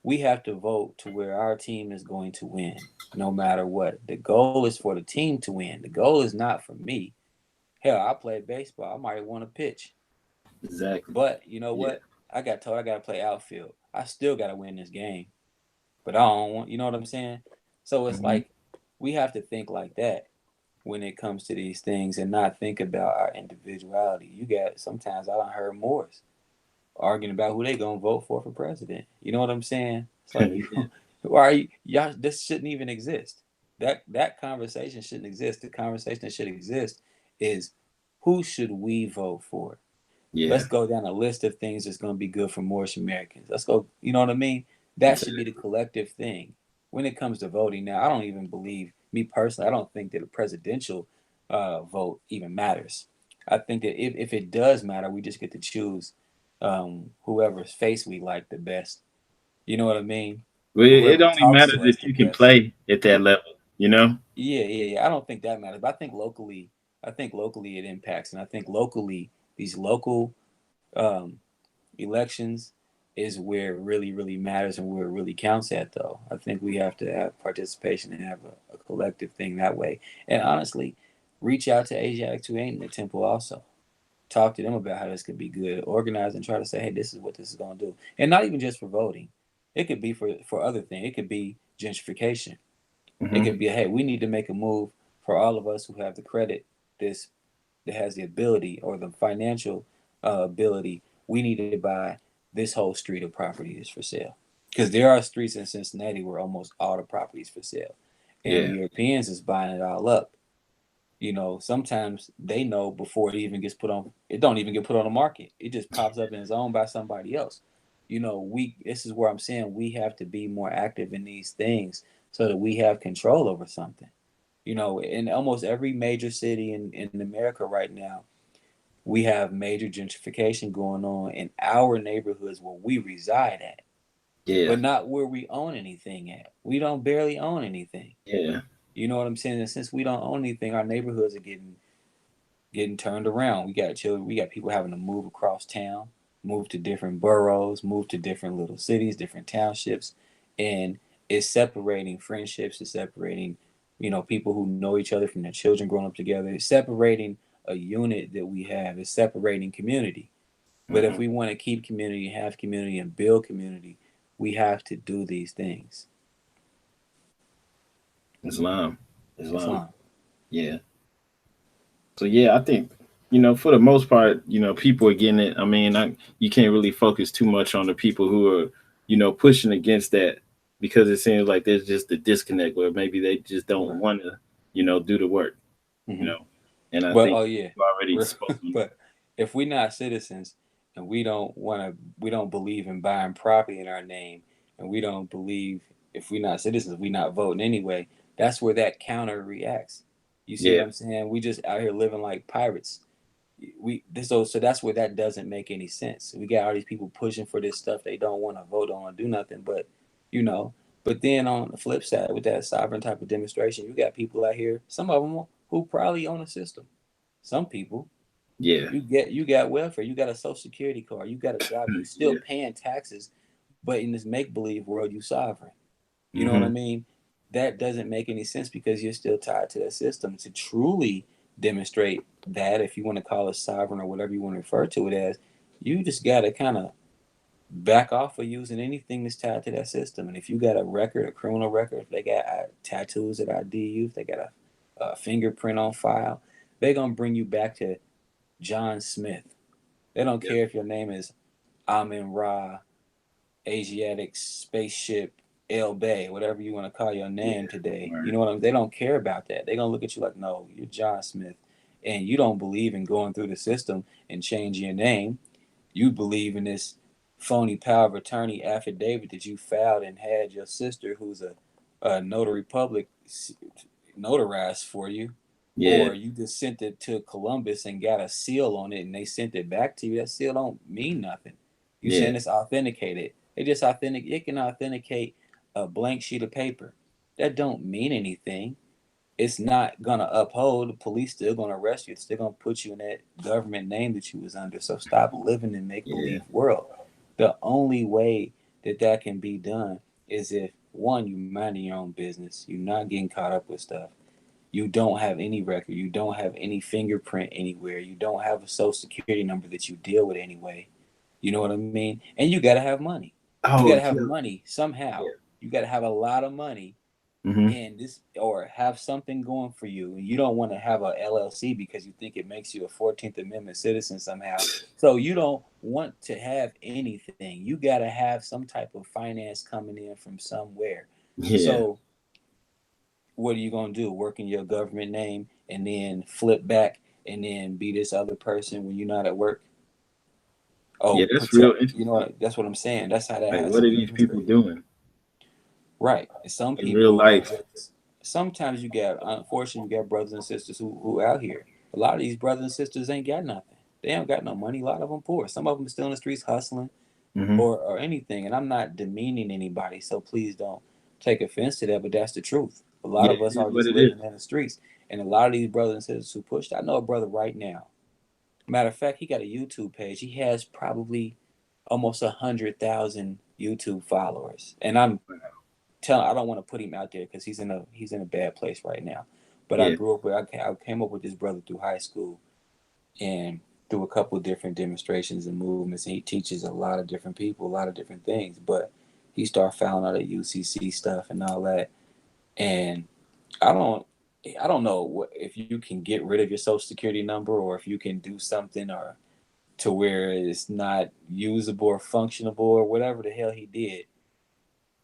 We have to vote to where our team is going to win. no matter what. The goal is for the team to win. The goal is not for me. Hell, I play baseball. I might want to pitch. Exactly. But you know Yeah. what? I got told I got to play outfield. I still got to win this game. But I don't want, you know what I'm saying? So it's Hmm. like we have to think like that when it comes to these things and not think about our individuality. You got sometimes I done heard Moors arguing about who they gonna vote for president. You know what I'm saying? It's like you, Yeah. why are you? Y'all, this shouldn't even exist. That conversation shouldn't exist. The conversation that should exist is who should we vote for? Yeah. Let's go down a list of things that's going to be good for Moorish Americans. Let's go. You know what I mean? That should be the Exactly. collective thing. When it comes to voting now, I don't even believe, me personally, I don't think that a presidential vote even matters. I think that if it does matter, we just get to choose whoever's face we like the best. You know what I mean? Well, it Whoever only talks matters to us if the you can best. play at that level, you know? Yeah, yeah, yeah. I don't think that matters, but I think locally it impacts, and I think locally these local um, elections is where it really, really matters and where it really counts at, though. I think we have to have participation and have a collective thing that way. And honestly, reach out to Asiatics who ain't in the temple also. Talk to them about how this could be good. Organize and try to say, hey, this is what this is going to do. And not even just for voting. It could be for other things. It could be gentrification. It Hmm. could be, hey, we need to make a move for all of us who have the credit, this that has the ability or the financial ability. We need to buy this whole street of property is for sale. Because there are streets in Cincinnati where almost all the properties for sale, and Yeah. Europeans is buying it all up. You know, sometimes they know before it even gets put on. It don't even get put on the market. It just pops up and is owned by somebody else. You know, we. This is where I'm saying we have to be more active in these things so that we have control over something. You know, in almost every major city in America right now, we have major gentrification going on in our neighborhoods where we reside at, Yeah. but not where we own anything at. We don't barely own anything. Yeah. You know what I'm saying? And since we don't own anything, our neighborhoods are getting turned around. We got children, we got people having to move across town, move to different boroughs, move to different little cities, different townships, and it's separating friendships, it's separating, you know, people who know each other from their children growing up together. It's separating a unit that we have. It's separating community. But if Hmm. we want to keep community, have community, and build community, we have to do these things. Islam. Islam. Islam. Yeah. So yeah, I think for the most part, people are getting it. I mean, you can't really focus too much on the people who are pushing against that because it seems like there's just a disconnect where maybe they just don't Right. want to do the work. You Hmm. know, and I But think oh yeah, you already we're spoke on but if we're not citizens and we don't believe in buying property in our name, and we don't believe if we're not citizens, we're not voting anyway. That's where that counter reacts. You see what yeah, I'm saying? We just out here living like pirates. So that's where that doesn't make any sense. We got all these people pushing for this stuff they don't want to vote on, do nothing, but you know. But then on the flip side, with that sovereign type of demonstration, you got people out here. Some of them who probably own a system. Some people, yeah, you got welfare, you got a social security card, you got a job, you still yeah. paying taxes, but in this make believe world, you sovereign. You know what I Hmm. mean? That doesn't make any sense because you're still tied to that system. To truly demonstrate that, if you want to call it sovereign or whatever you want to refer to it as, you just got to kind of back off of using anything that's tied to that system. And if you got a record, a criminal record, if they got tattoos that ID you, if they got a fingerprint on file, they're going to bring you back to John Smith. They don't Yeah, care if your name is Amin Ra, Asiatic spaceship El Bay, whatever you want to call your name yeah. today. You Right. know what I mean? They don't care about that. They're gonna look at you like, no, you're John Smith, and you don't believe in going through the system and changing your name. You believe in this phony power of attorney affidavit that you filed and had your sister, who's a notary public, notarized for you, Yeah, or you just sent it to Columbus and got a seal on it and they sent it back to you. That seal don't mean nothing. You yeah, saying it's authenticated. It can authenticate a blank sheet of paper. That don't mean anything. It's not gonna uphold. The police still gonna arrest you. It's still gonna put you in that government name that you was under. So stop living in make yeah, believe world. The only way that can be done is if one, you minding your own business. You're not getting caught up with stuff. You don't have any record. You don't have any fingerprint anywhere. You don't have a social security number that you deal with anyway. You know what I mean? And you got to have money. You got to Oh, have yeah. money somehow. Yeah. You got to have a lot of money Hmm. and this, or have something going for you. And you don't want to have a LLC because you think it makes you a 14th Amendment citizen somehow. So you don't want to have anything. You got to have some type of finance coming in from somewhere. Yeah. So what are you going to do? Work in your government name and then flip back and then be this other person when you're not at work? Yeah. Oh, That's real protect. You know interesting. what? That's what I'm saying. That's how that Like, has what to are be these people demonstrated. doing Right. And some in real people are life? just, sometimes you get, unfortunately, you got brothers and sisters who out here. A lot of these brothers and sisters ain't got nothing. They don't got no money. A lot of them poor. Some of them still in the streets hustling Hmm. or anything. And I'm not demeaning anybody, so please don't take offense to that. But that's the truth. A lot Yeah, of us it is are what just it living is. in the streets. And a lot of these brothers and sisters who pushed, I know a brother right now. Matter of fact, he got a YouTube page. He has probably almost 100,000 YouTube followers. And I don't want to put him out there because he's in a bad place right now. But I Yeah. grew up with I came up with this brother through high school and through a couple of different demonstrations and movements, and he teaches a lot of different people a lot of different things. But he started fouling out of UCC stuff and all that, and I don't. I don't know if you can get rid of your social security number or if you can do something or to where it's not usable or functionable or whatever the hell he did.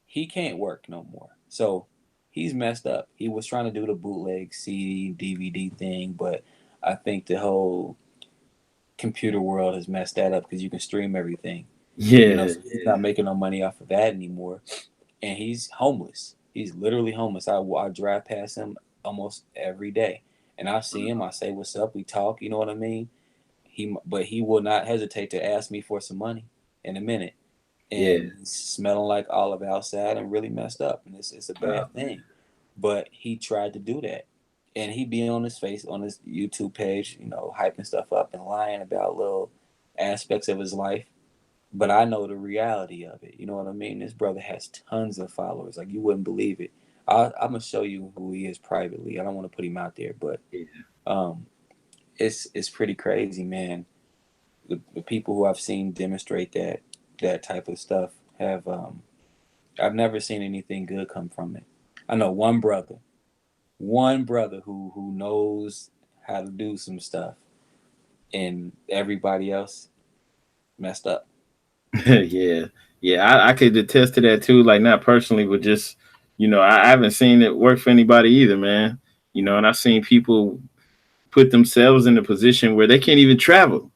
He can't work no more. So he's messed up. He was trying to do the bootleg CD, DVD thing, but I think the whole computer world has messed that up because you can stream everything. Yeah. So he's Yeah. not making no money off of that anymore. And he's homeless. He's literally homeless. I drive past him almost every day. And I see him, I say, "What's up?" We talk, you know what I mean? But he will not hesitate to ask me for some money in a minute, Yeah. and he's smelling like olive outside and really messed up, and it's a Oh, bad thing. But he tried to do that, and he'd be on his face on his YouTube page, hyping stuff up and lying about little aspects of his life. But I know the reality of it. You know what I mean? This brother has tons of followers, like you wouldn't believe it. I'm gonna show you who he is privately. I don't want to put him out there, but yeah. um, it's pretty crazy, man. The people who I've seen demonstrate that type of stuff have I've never seen anything good come from it. I know one brother who knows how to do some stuff, and everybody else messed up. Yeah. Yeah. I could attest to that too. Like, not personally, but just, I haven't seen it work for anybody either, man. And I've seen people put themselves in a position where they can't even travel.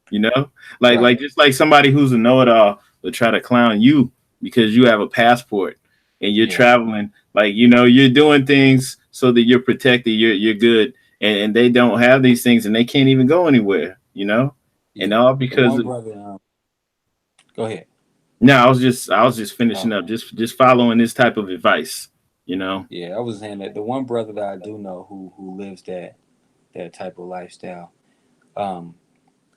You know, like Right. just like somebody who's a know-it-all will try to clown you because you have a passport and you're Yeah. traveling. Like, you're doing things so that you're protected. You're good, and they don't have these things and they can't even go anywhere. And Yeah. all The because one of. brother. Go ahead. No, I was just finishing Oh, up, just following this type of advice. You know. yeah. I was saying that the one brother that I do know who lives that type of lifestyle. Um,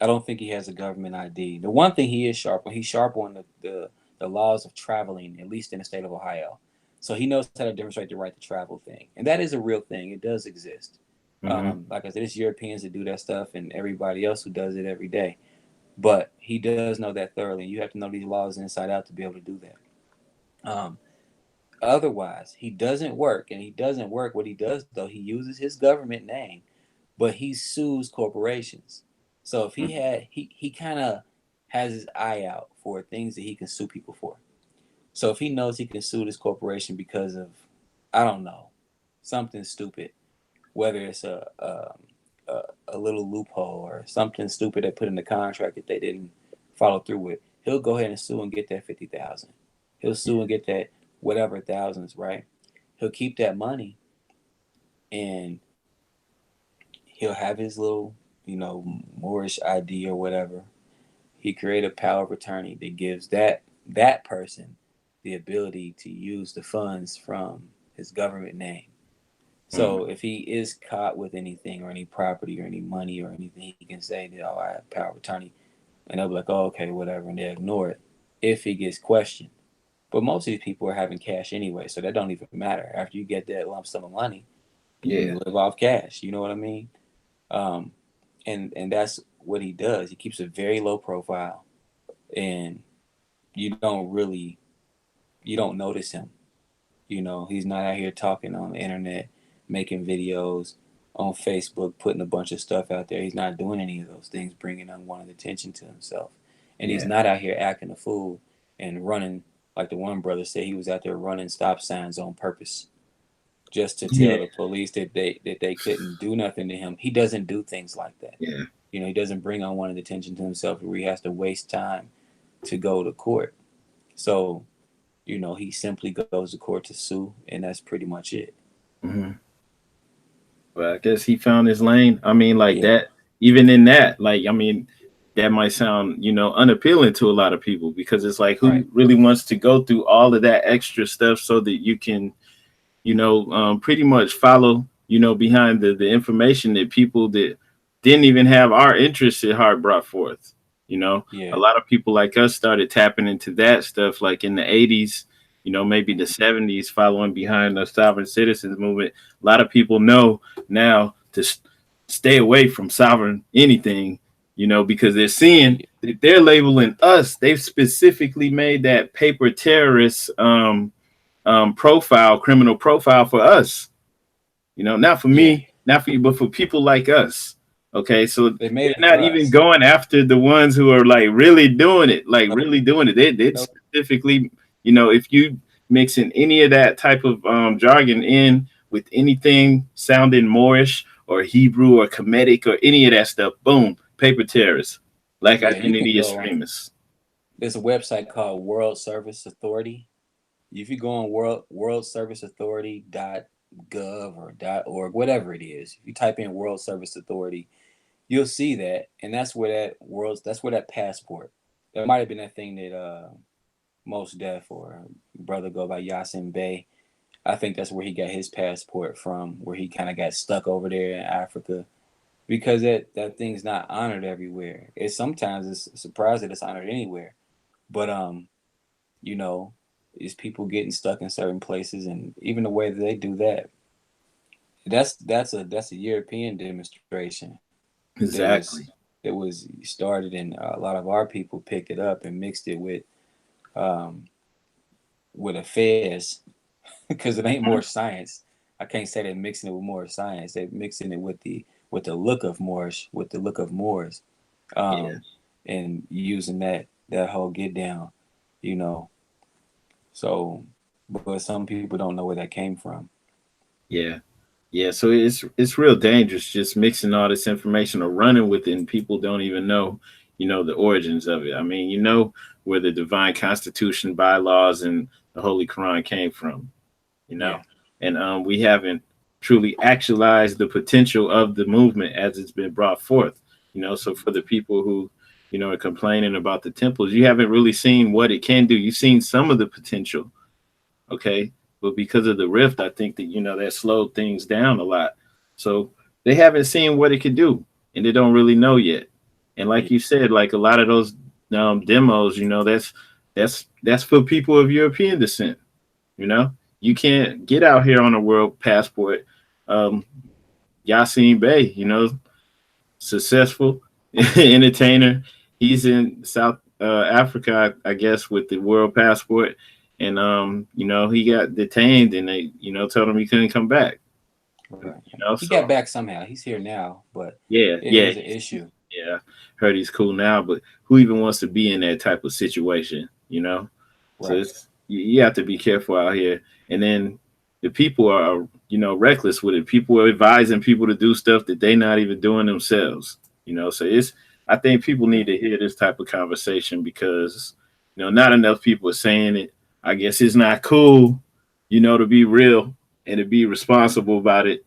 I don't think he has a government ID. The one thing he is sharp on, he's sharp on the laws of traveling, at least in the state of Ohio. So he knows how to demonstrate the right to travel thing. And that is a real thing. It does exist. Hmm. Like I said, it's Europeans that do that stuff and everybody else who does it every day. But he does know that thoroughly. You have to know these laws inside out to be able to do that. Otherwise, he doesn't work. And he doesn't work. What he does, though, he uses his government name but he sues corporations. So if he kind of has his eye out for things that he can sue people for. So if he knows he can sue this corporation because of, I don't know, something stupid, whether it's a little loophole or something stupid they put in the contract that they didn't follow through with, he'll go ahead and sue and get that 50,000. He'll sue and get that whatever thousands, right? He'll keep that money and he'll have his little, Moorish ID or whatever. He created a power of attorney that gives that person the ability to use the funds from his government name. Hmm. So if he is caught with anything or any property or any money or anything, he can say that, "Oh, I have power of attorney," and they'll be like, "Oh, okay, whatever," and they ignore it if he gets questioned. But most of these people are having cash anyway, so that don't even matter. After you get that lump sum of money, you Yeah. can live off cash. You know what I mean? Um, and that's what he does. He keeps a very low profile, and you don't really you don't notice him. You know, he's not out here talking on the internet, making videos on Facebook, putting a bunch of stuff out there. He's not doing any of those things, bringing unwanted attention to himself. And he's Yeah. not out here acting a fool and running, like the one brother said, he was out there running stop signs on purpose just to Yeah. tell the police that they couldn't do nothing to him. He doesn't do things like that. Yeah. You know, he doesn't bring unwanted attention to himself where he has to waste time to go to court. So, you know, he simply goes to court to sue, and that's pretty much it. Hmm. But I guess he found his lane. I mean, like Yeah, that, even in that, like, I mean, that might sound, unappealing to a lot of people because it's like, right. who really wants to go through all of that extra stuff so that you can, pretty much follow, behind the information that people that didn't even have our interests at heart brought forth. A Yeah, lot of people like us started tapping into that stuff like in the 80s, maybe the 70s, following behind the sovereign citizens movement. A lot of people know now to stay away from sovereign anything, because they're seeing yeah, that they're labeling us. They've specifically made that paper terrorist profile, criminal profile for us. Not for yeah. me, not for you, but for people like us. Okay, so They they're made it not for even us. going after the ones who are like really doing it, like Nope, really doing it. They nope. specifically, if you mixing any of that type of jargon in with anything sounding Moorish or Hebrew or Kemetic or any of that stuff, boom, paper terrorists, black Yeah, you can identity go on. extremists. There's a website called World Service Authority. If you go on worldserviceauthority.gov or .org, whatever it is, if you type in World Service Authority, you'll see that, and that's where that passport. That might have been that thing that Most Def or brother go by Yasin Bey. I think that's where he got his passport from, where he kind of got stuck over there in Africa because that thing's not honored everywhere. It's surprised that it's honored anywhere, but you know, is people getting stuck in certain places, and even the way that they do that, that's a European demonstration that was Exactly. that was started, and a lot of our people picked it up and mixed it um with a fez because it ain't more Mhm. science. I can't say they're mixing it with more science. They're mixing it with the look of Moorish, with the look of Moors, Yeah. um, and using that whole get down, you know. So, but some people don't know where that came from. Yeah. Yeah, so it's real dangerous just mixing all this information or running with it, and people don't even know, the origins of it. I mean, where the divine constitution, bylaws, and the Holy Quran came from, you know, Yeah, and we haven't truly actualized the potential of the movement as it's been brought forth. So for the people who, are complaining about the temples, you haven't really seen what it can do. You've seen some of the potential, okay, but because of the rift, I think that that slowed things down a lot. So they haven't seen what it could do, and they don't really know yet. And like yeah, you said, like a lot of those demos, that's for people of European descent. You know, you can't get out here on a world passport. Um, Yasin Bey, successful entertainer. He's in South Africa, I guess, with the world passport, and he got detained, and they, told him he couldn't come back. right. He So got back somehow. He's here now, but yeah, it yeah, was an issue. yeah. Heard he's cool now, but who even wants to be in that type of situation? So Right. you have to be careful out here. And then the people are, reckless with it. People are advising people to do stuff that they're not even doing themselves. So I think people Yeah. need to hear this type of conversation because, not enough people are saying it. I guess it's not cool, to be real and to be responsible about it.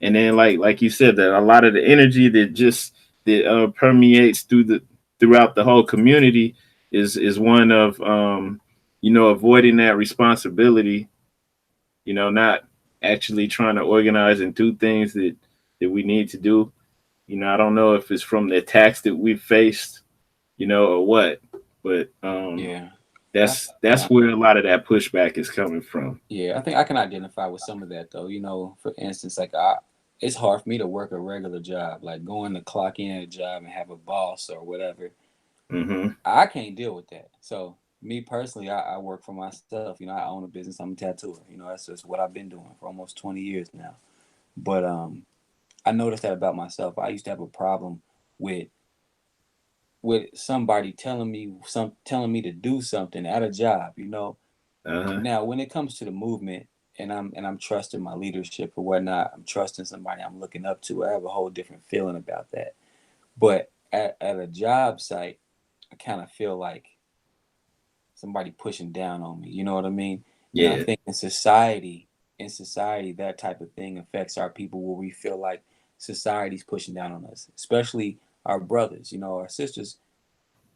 And then like you said, that a lot of the energy that permeates throughout the whole community is one of avoiding that responsibility, not actually trying to organize and do things that we need to do. I don't know if it's from the attacks that we've faced, or what, but Yeah. That's where a lot of that pushback is coming from. Yeah, I think I can identify with some of that though. You know, for instance, like it's hard for me to work a regular job, like going to clock in at a job and have a boss or whatever. Hmm. I can't deal with that. So me personally, I work for myself. You know, I own a business. I'm a tattooer. You know, that's just what I've been doing for almost 20 years now. But I noticed that about myself. I used to have a problem with somebody telling me to do something at a job. You know, Uh-huh. now when it comes to the movement, and I'm trusting my leadership or whatnot, I'm trusting somebody I'm looking up to. I have a whole different feeling about that. But at a job site, I kind of feel like somebody pushing down on me. You know what I mean? And I Yeah. think in society, that type of thing affects our people where we feel like society's pushing down on us, especially our brothers. You know, our sisters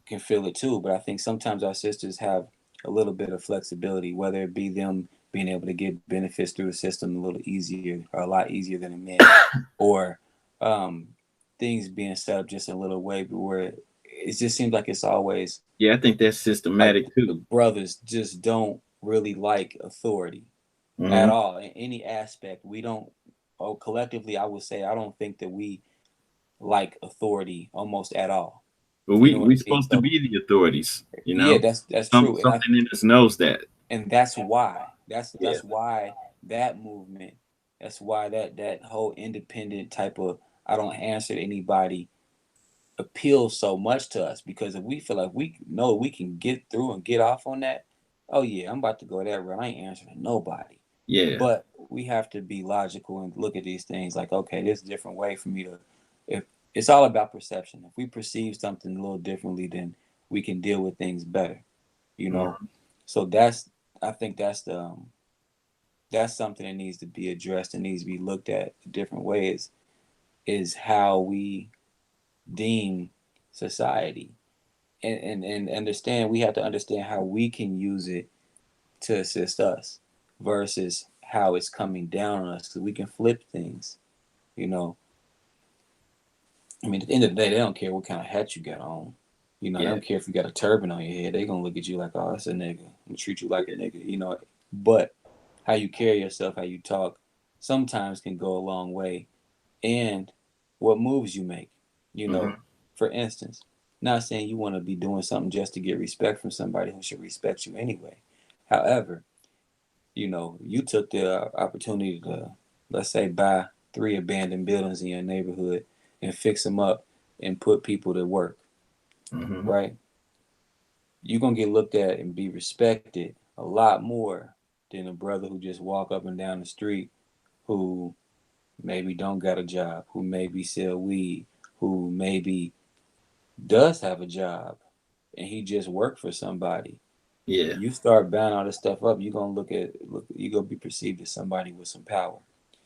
can feel it too, but I think sometimes our sisters have a little bit of flexibility, whether it be them being able to get benefits through the system a little easier or a lot easier than the men, or um, things being set up just a little way where it just seems like it's always Yeah, I think that's like systematic the too. brothers just don't really like authority at Hmm. all in any aspect. We don't, oh, collectively, I would say I don't think that we like authority almost at all. But You know what we I mean? supposed to So be the authorities, you yeah, know? that's true, Something in us knows that. and that's why Yeah. that's why that movement, that's why that whole independent type of I don't answer to anybody appeals so much to us, because if we feel like we know we can get through and get off on that, oh yeah, I'm about to go that route. I ain't answering to nobody. Yeah. But we have to be logical and look at these things like, okay, there's a different way for me to, if it's all about perception. If we perceive something a little differently, then we can deal with things better, you know. Mhm. So that's, I think that's something that needs to be addressed and needs to be looked at a different ways, is how we deem society, and understand, we have to understand how we can use it to assist us versus how it's coming down on us, because we can flip things, you know. I mean, at the end of the day, they don't care what kind of hat you got on. You know, they Yeah. don't care if you got a turban on your head. They gonna look at you like, oh, that's a nigga. I'm gonna treat you like a nigga, you know. But how you carry yourself, how you talk, sometimes can go a long way. And what moves you make, you know. Hmm. For instance, not saying you want to be doing something just to get respect from somebody who should respect you anyway. However, you know, you took the opportunity to, let's say, buy 3 abandoned buildings in your neighborhood and fix them up and put people to work, Hmm. right? You're gonna get looked at and be respected a lot more than a brother who just walk up and down the street, who maybe don't got a job, who maybe sell weed, who maybe does have a job and he just worked for somebody. Yeah. You start buying all this stuff up, you're gonna you're gonna be perceived as somebody with some power.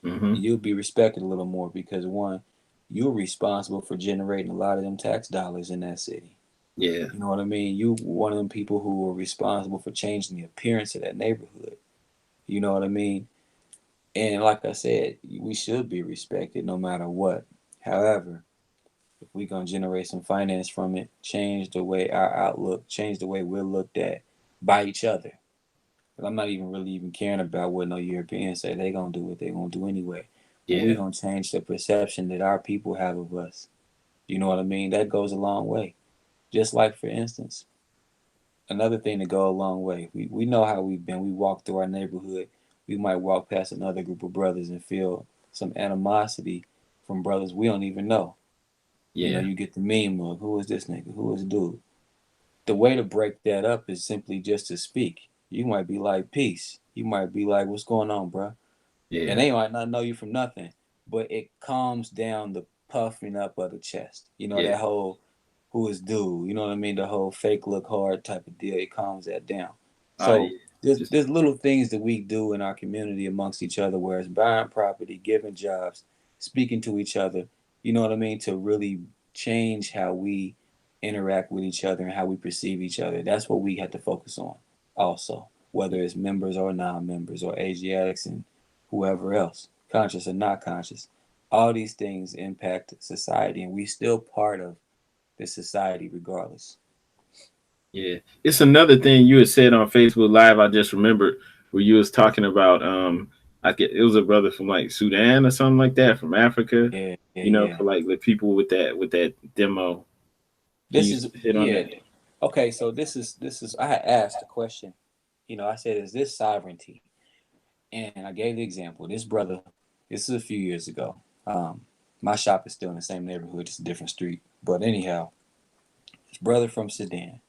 Hmm. You'll be respected a little more because, one, you're responsible for generating a lot of them tax dollars in that city. Yeah. You know what I mean? You one of them people who are responsible for changing the appearance of that neighborhood. You know what I mean? And like I said, we should be respected no matter what. However, if we're gonna generate some finance from it, change the way our outlook, change the way we're looked at by each other. But I'm not even really even caring about what no Europeans say. They gonna do what they gonna do anyway. But we Yeah. gonna change the perception that our people have of us. You know what I mean? That goes a long way. Just like, for instance, another thing to go a long way. We know how we've been. We walk through our neighborhood. We might walk past another group of brothers and feel some animosity from brothers we don't even know. You know, Yeah. you get the meme of, who is this nigga? Who is dude? The way to break that up is simply just to speak. You might be like, peace. You might be like, what's going on, bro? And Yeah. they might not know you from nothing, but it calms down the puffing up of the chest. You know, Yeah. that whole who is dude, you know what I mean? The whole fake look hard type of deal. It calms that down. Yeah. So Just there's little things that we do in our community amongst each other, where it's buying property, giving jobs, speaking to each other, you know what I mean, to really change how we interact with each other and how we perceive each other. That's what we have to focus on also, whether it's members or non-members or Asiatics and whoever else, conscious or not conscious. All these things impact society, and we still part of this society regardless. Yeah, it's another thing you had said on Facebook Live. I just remembered where you was talking about. I get it was a brother from like Sudan or something like that, from Africa. Yeah, yeah, You know, yeah. for like the people with that demo. Can This you is hit on yeah. that? Okay, so this is I had asked a question. I said, is this sovereignty? And I gave the example. This brother, this is a few years ago. Um, my shop is still in the same neighborhood, just a different street. But anyhow, this brother from Sudan,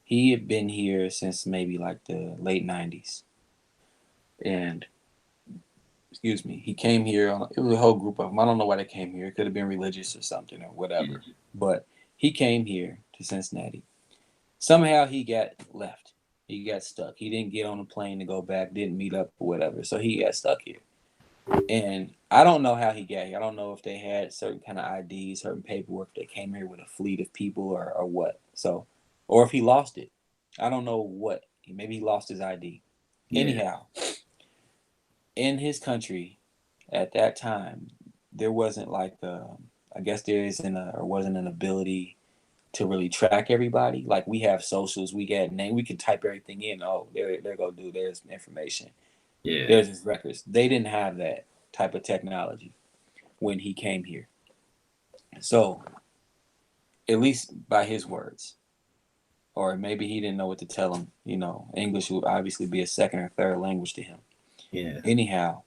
he had been here since maybe like the late '90s, and excuse me, he came here. It was a whole group of them. I don't know why they came here. It could have been religious or something or whatever. Yeah, But he came here to Cincinnati. Somehow he got left. He got stuck. He didn't get on a plane to go back. Didn't meet up or whatever. So he got stuck here. And I don't know how he got here. I don't know if they had certain kind of IDs, certain paperwork. They came here with a fleet of people or what. So, or if he lost it. I don't know what. Maybe he lost his ID. yeah, Anyhow, in his country at that time, there wasn't like I guess there isn't or wasn't an ability to really track everybody. Like we have socials, we got name, we can type everything in. Oh, there go, dude. There's information. yeah, There's his records. They didn't have that type of technology when he came here. So, at least by his words, or maybe he didn't know what to tell him. English would obviously be a second or third language to him. yeah, Anyhow,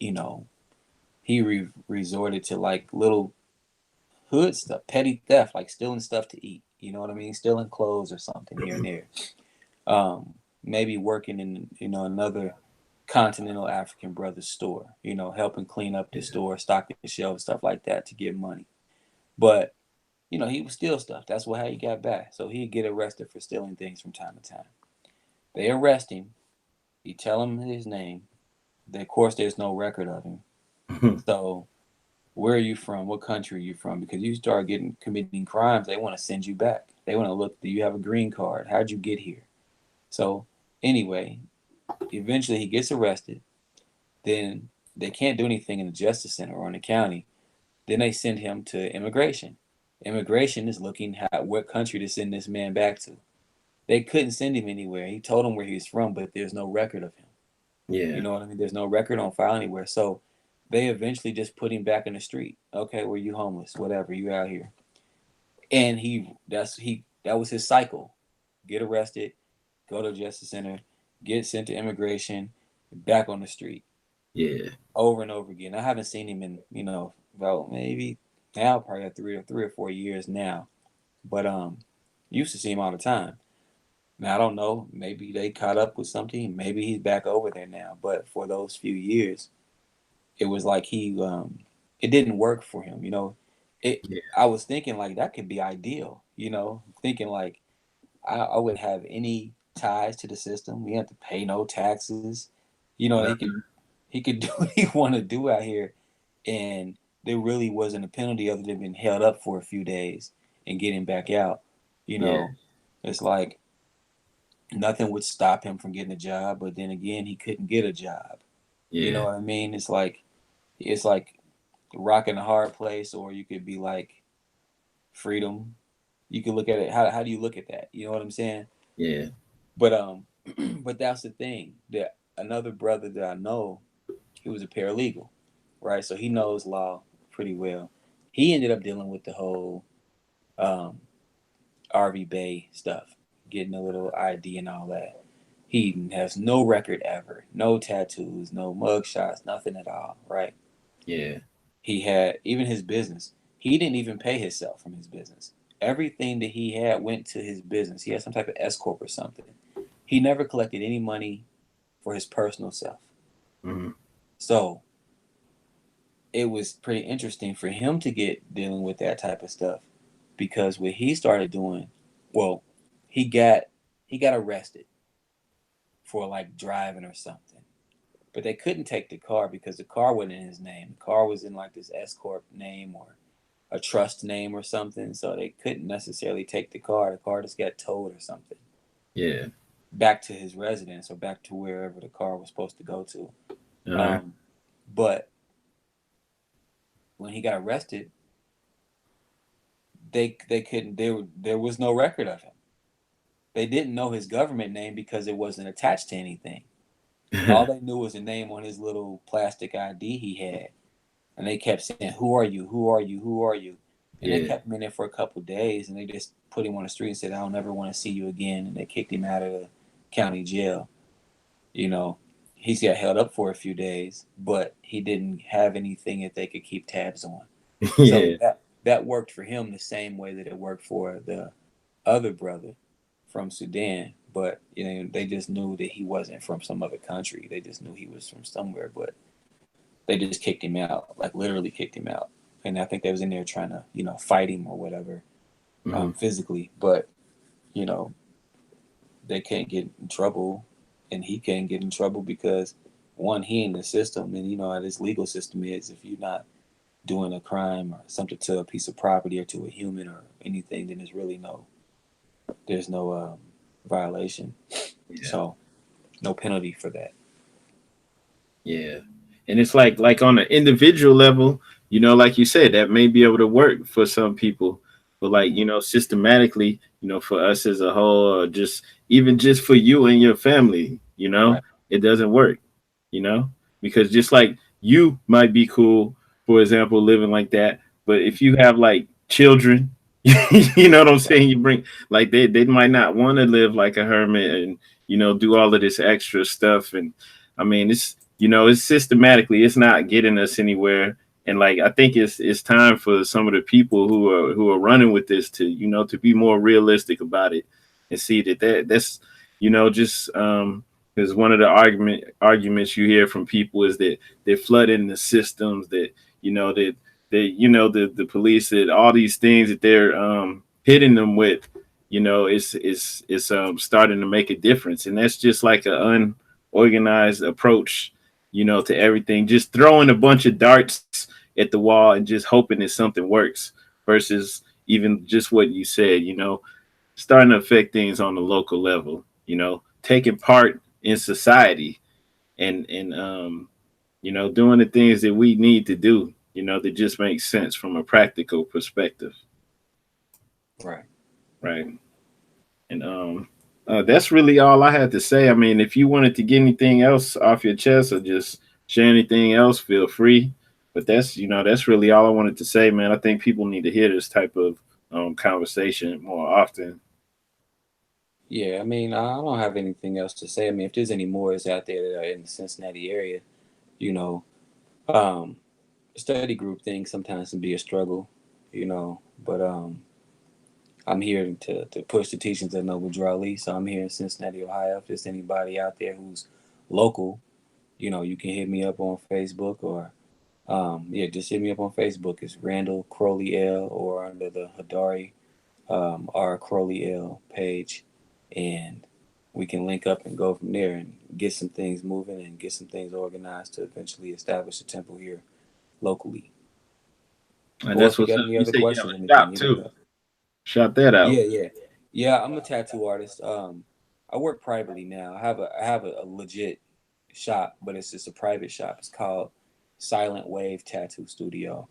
you know, he resorted to like little hood stuff, petty theft, like stealing stuff to eat. You know what I mean? Stealing clothes or something here and there. Maybe working in another continental African brother's store. Helping clean up the yeah, store, stock the shelves, stuff like that to get money. But he would steal stuff. That's how he got back. So he'd get arrested for stealing things from time to time. They arrest him. You tell him his name. Of course, there's no record of him. So where are you from? What country are you from? Because you start getting committing crimes, they want to send you back. They want to look. Do you have a green card? How'd you get here? So anyway, eventually he gets arrested. Then they can't do anything in the justice center or in the county. Then they send him to immigration. Immigration is looking at what country to send this man back to. They couldn't send him anywhere. He told them where he was from, but there's no record of him. You yeah, know what I mean? There's no record on file anywhere. So they eventually just put him back in the street. Okay, well, you homeless, whatever, you out here. And that was his cycle. Get arrested, go to justice center, get sent to immigration, back on the street. yeah, Over and over again. I haven't seen him in, about maybe now probably like 3 or 4 years now. But used to see him all the time. Now I don't know. Maybe they caught up with something. Maybe he's back over there now. But for those few years, it was like it didn't work for him. It. yeah, I was thinking like that could be ideal. Thinking like I wouldn't have any ties to the system. We have to pay no taxes. He could do what he want to do out here, and there really wasn't a penalty other than being held up for a few days and getting back out. You yeah, know, it's like nothing would stop him from getting a job, but then again, he couldn't get a job. You know yeah, what I mean? It's like rock in a hard place, or you could be like freedom. You could look at it. How do you look at that? You know what I'm saying? yeah, But but that's the thing. That another brother that I know, he was a paralegal, right? So he knows law pretty well. He ended up dealing with the whole um, RV Bay stuff, getting a little ID and all that. He has no record ever, no tattoos, no mug shots, nothing at all, right? yeah, He had even his business. He didn't even pay himself from his business. Everything that he had went to his business. He had some type of S corp or something. He never collected any money for his personal self. mhm, So it was pretty interesting for him to get dealing with that type of stuff because what he started doing, well, he got he got arrested for like driving or something, but they couldn't take the car because the car wasn't in his name. The car was in like this S corp name or a trust name or something, so they couldn't necessarily take the car. The car just got towed or something yeah, back to his residence or back to wherever the car was supposed to go to. uh-huh, Um, but when he got arrested, they couldn't there was no record of him. They didn't know his government name because it wasn't attached to anything. All they knew was the name on his little plastic ID he had, and they kept saying, "Who are you? Who are you? Who are you?" And they Yeah. kept him in there for a couple of days, and they just put him on the street and said, "I don't ever want to see you again," and they kicked him out of the county jail. You know, he got held up for a few days, but he didn't have anything that they could keep tabs on. So Yeah. that worked for him the same way that it worked for the other brother from Sudan. But they just knew that he wasn't from some other country. They just knew he was from somewhere. But they just kicked him out, like literally kicked him out. And I think they was in there trying to fight him or whatever, Hmm. physically. But you know they can't get in trouble, and he can't get in trouble because one, he in the system, and how this legal system is. If you're not doing a crime or something to a piece of property or to a human or anything, then there's no violation. Yeah. So no penalty for that. Yeah. And it's like on an individual level, like you said, that may be able to work for some people. But like, Mm-hmm. systematically, for us as a whole, or just even just for you and your family, Right. it doesn't work, you know? Because just like you might be cool, for example, living like that, but if you have like children, you know what I'm Right. saying? You bring like they might not want to live like a hermit and do all of this extra stuff. And I mean, it's systematically, it's not getting us anywhere. And like I think it's time for some of the people who are running with this to to be more realistic about it and see that's just because one of the arguments you hear from people is that they're flooding the systems, that that the police, that all these things that they're hitting them with, it's starting to make a difference. And that's just like an unorganized approach, to everything. Just throwing a bunch of darts at the wall and just hoping that something works versus even just what you said, starting to affect things on the local level, taking part in society and doing the things that we need to do, that just makes sense from a practical perspective. Right. Right. And that's really all I had to say. I mean, if you wanted to get anything else off your chest or just share anything else, feel free. But that's really all I wanted to say, man. I think people need to hear this type of conversation more often. Yeah, I mean, I don't have anything else to say. I mean, if there's any Moors out there that are in the Cincinnati area, you know, um, study group thing sometimes can be a struggle, but I'm here to push the teachings of Noble Drew Ali. So I'm here in Cincinnati, Ohio. If there's anybody out there who's local, you can hit me up on Facebook or, yeah, just hit me up on Facebook. It's Randall Crowley L or under the Hadari R Crowley L page, and we can link up and go from there and get some things moving and get some things organized to eventually establish a temple here locally. And Or that's if you what's got up. any You other said you have questions or a anything, shop hit me too. up. Shout that out. Yeah. I'm a tattoo artist. I work privately now. I have a legit shop, but it's just a private shop. It's called Silent Wave Tattoo Studio.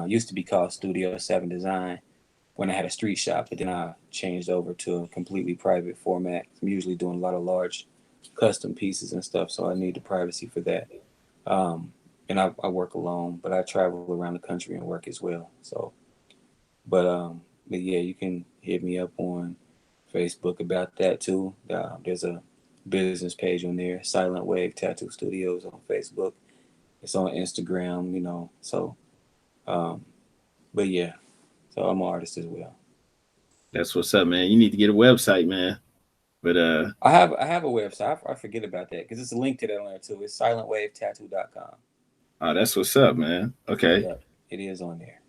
Used to be called Studio Seven Design when I had a street shop, but then I changed over to a completely private format. I'm usually doing a lot of large custom pieces and stuff, so I need the privacy for that. And I work alone, but I travel around the country and work as well. So, but yeah, you can hit me up on Facebook about that too. There's a business page on there, Silent Wave Tattoo Studios on Facebook. It's on Instagram, So, um, but yeah, so I'm an artist as well. That's what's up, man. You need to get a website, man. But I have a website. I forget about that because it's a link to that on there too. It's silentwavetattoo.com. oh, that's what's up, man. Okay. Yep, it is on there.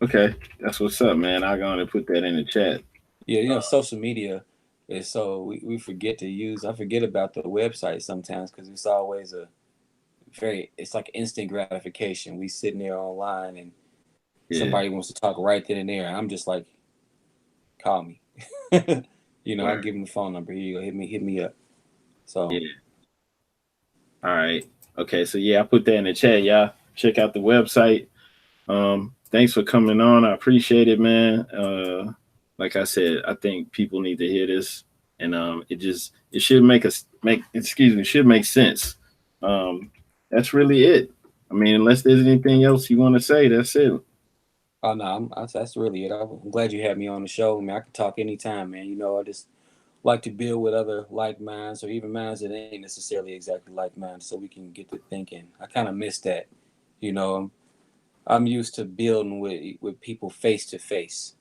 Okay. That's what's up, man. I'll go and put that in the chat. Yeah, social media is so we forget to use. I forget about the website sometimes because it's always it's like instant gratification. We sitting there online and Yeah. somebody wants to talk right then and there. And I'm just like, call me. I Word. give them the phone number. Here you go. Hit me up. So Yeah. All right. Okay. So yeah, I put that in the chat. Y'all check out the website. thanks for coming on. I appreciate it, man. Like I said, I think people need to hear this, and it should make us make excuse me should make sense. Um, that's really it. I mean, unless there's anything else you want to say, that's it. Oh no, that's really it. I'm glad you had me on the show. I mean, I can talk anytime, man. You know, I just like to build with other like minds, or even minds that ain't necessarily exactly like mine, so we can get to thinking. I kind of miss that. You know, I'm used to building with people face to face,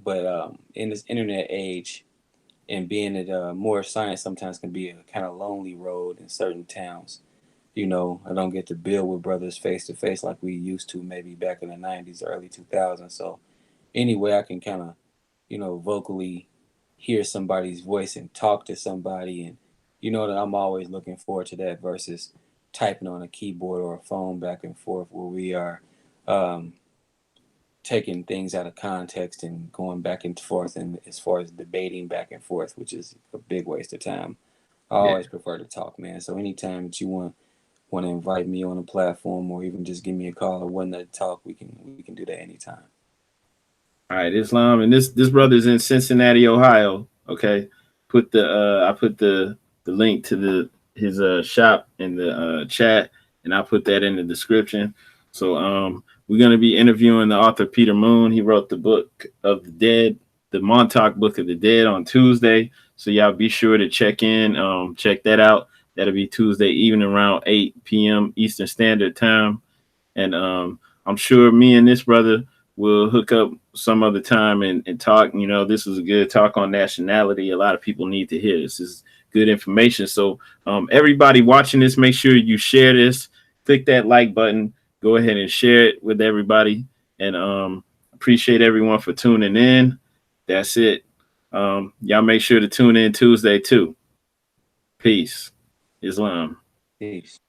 but in this internet age and being at more science sometimes can be a kind of lonely road in certain towns. You know, I don't get to build with brothers face to face like we used to maybe back in the '90s, early 2000s. So anyway, I can kind of, you know, vocally hear somebody's voice and talk to somebody, and you know that I'm always looking forward to that versus typing on a keyboard or a phone back and forth where we are um, taking things out of context and going back and forth, and as far as debating back and forth, which is a big waste of time. I Yeah. always prefer to talk, man. So anytime that you want to invite me on a platform or even just give me a call or want to talk, we can do that anytime. All right, Islam, and this brother's in Cincinnati, Ohio. Okay, put the I put the link to the his shop in the chat, and I put that in the description. So we're gonna be interviewing the author Peter Moon. He wrote the book of the dead, the Montauk Book of the Dead, on Tuesday. So y'all be sure to check in, check that out. That'll be Tuesday evening around 8 p.m. Eastern Standard Time. And I'm sure me and this brother will hook up some other time and talk. You know, this was a good talk on nationality. A lot of people need to hear this. This is good information. So everybody watching this, make sure you share this. Click that like button. Go ahead and share it with everybody. And appreciate everyone for tuning in. That's it. Y'all make sure to tune in Tuesday too. Peace. Islam. Peace.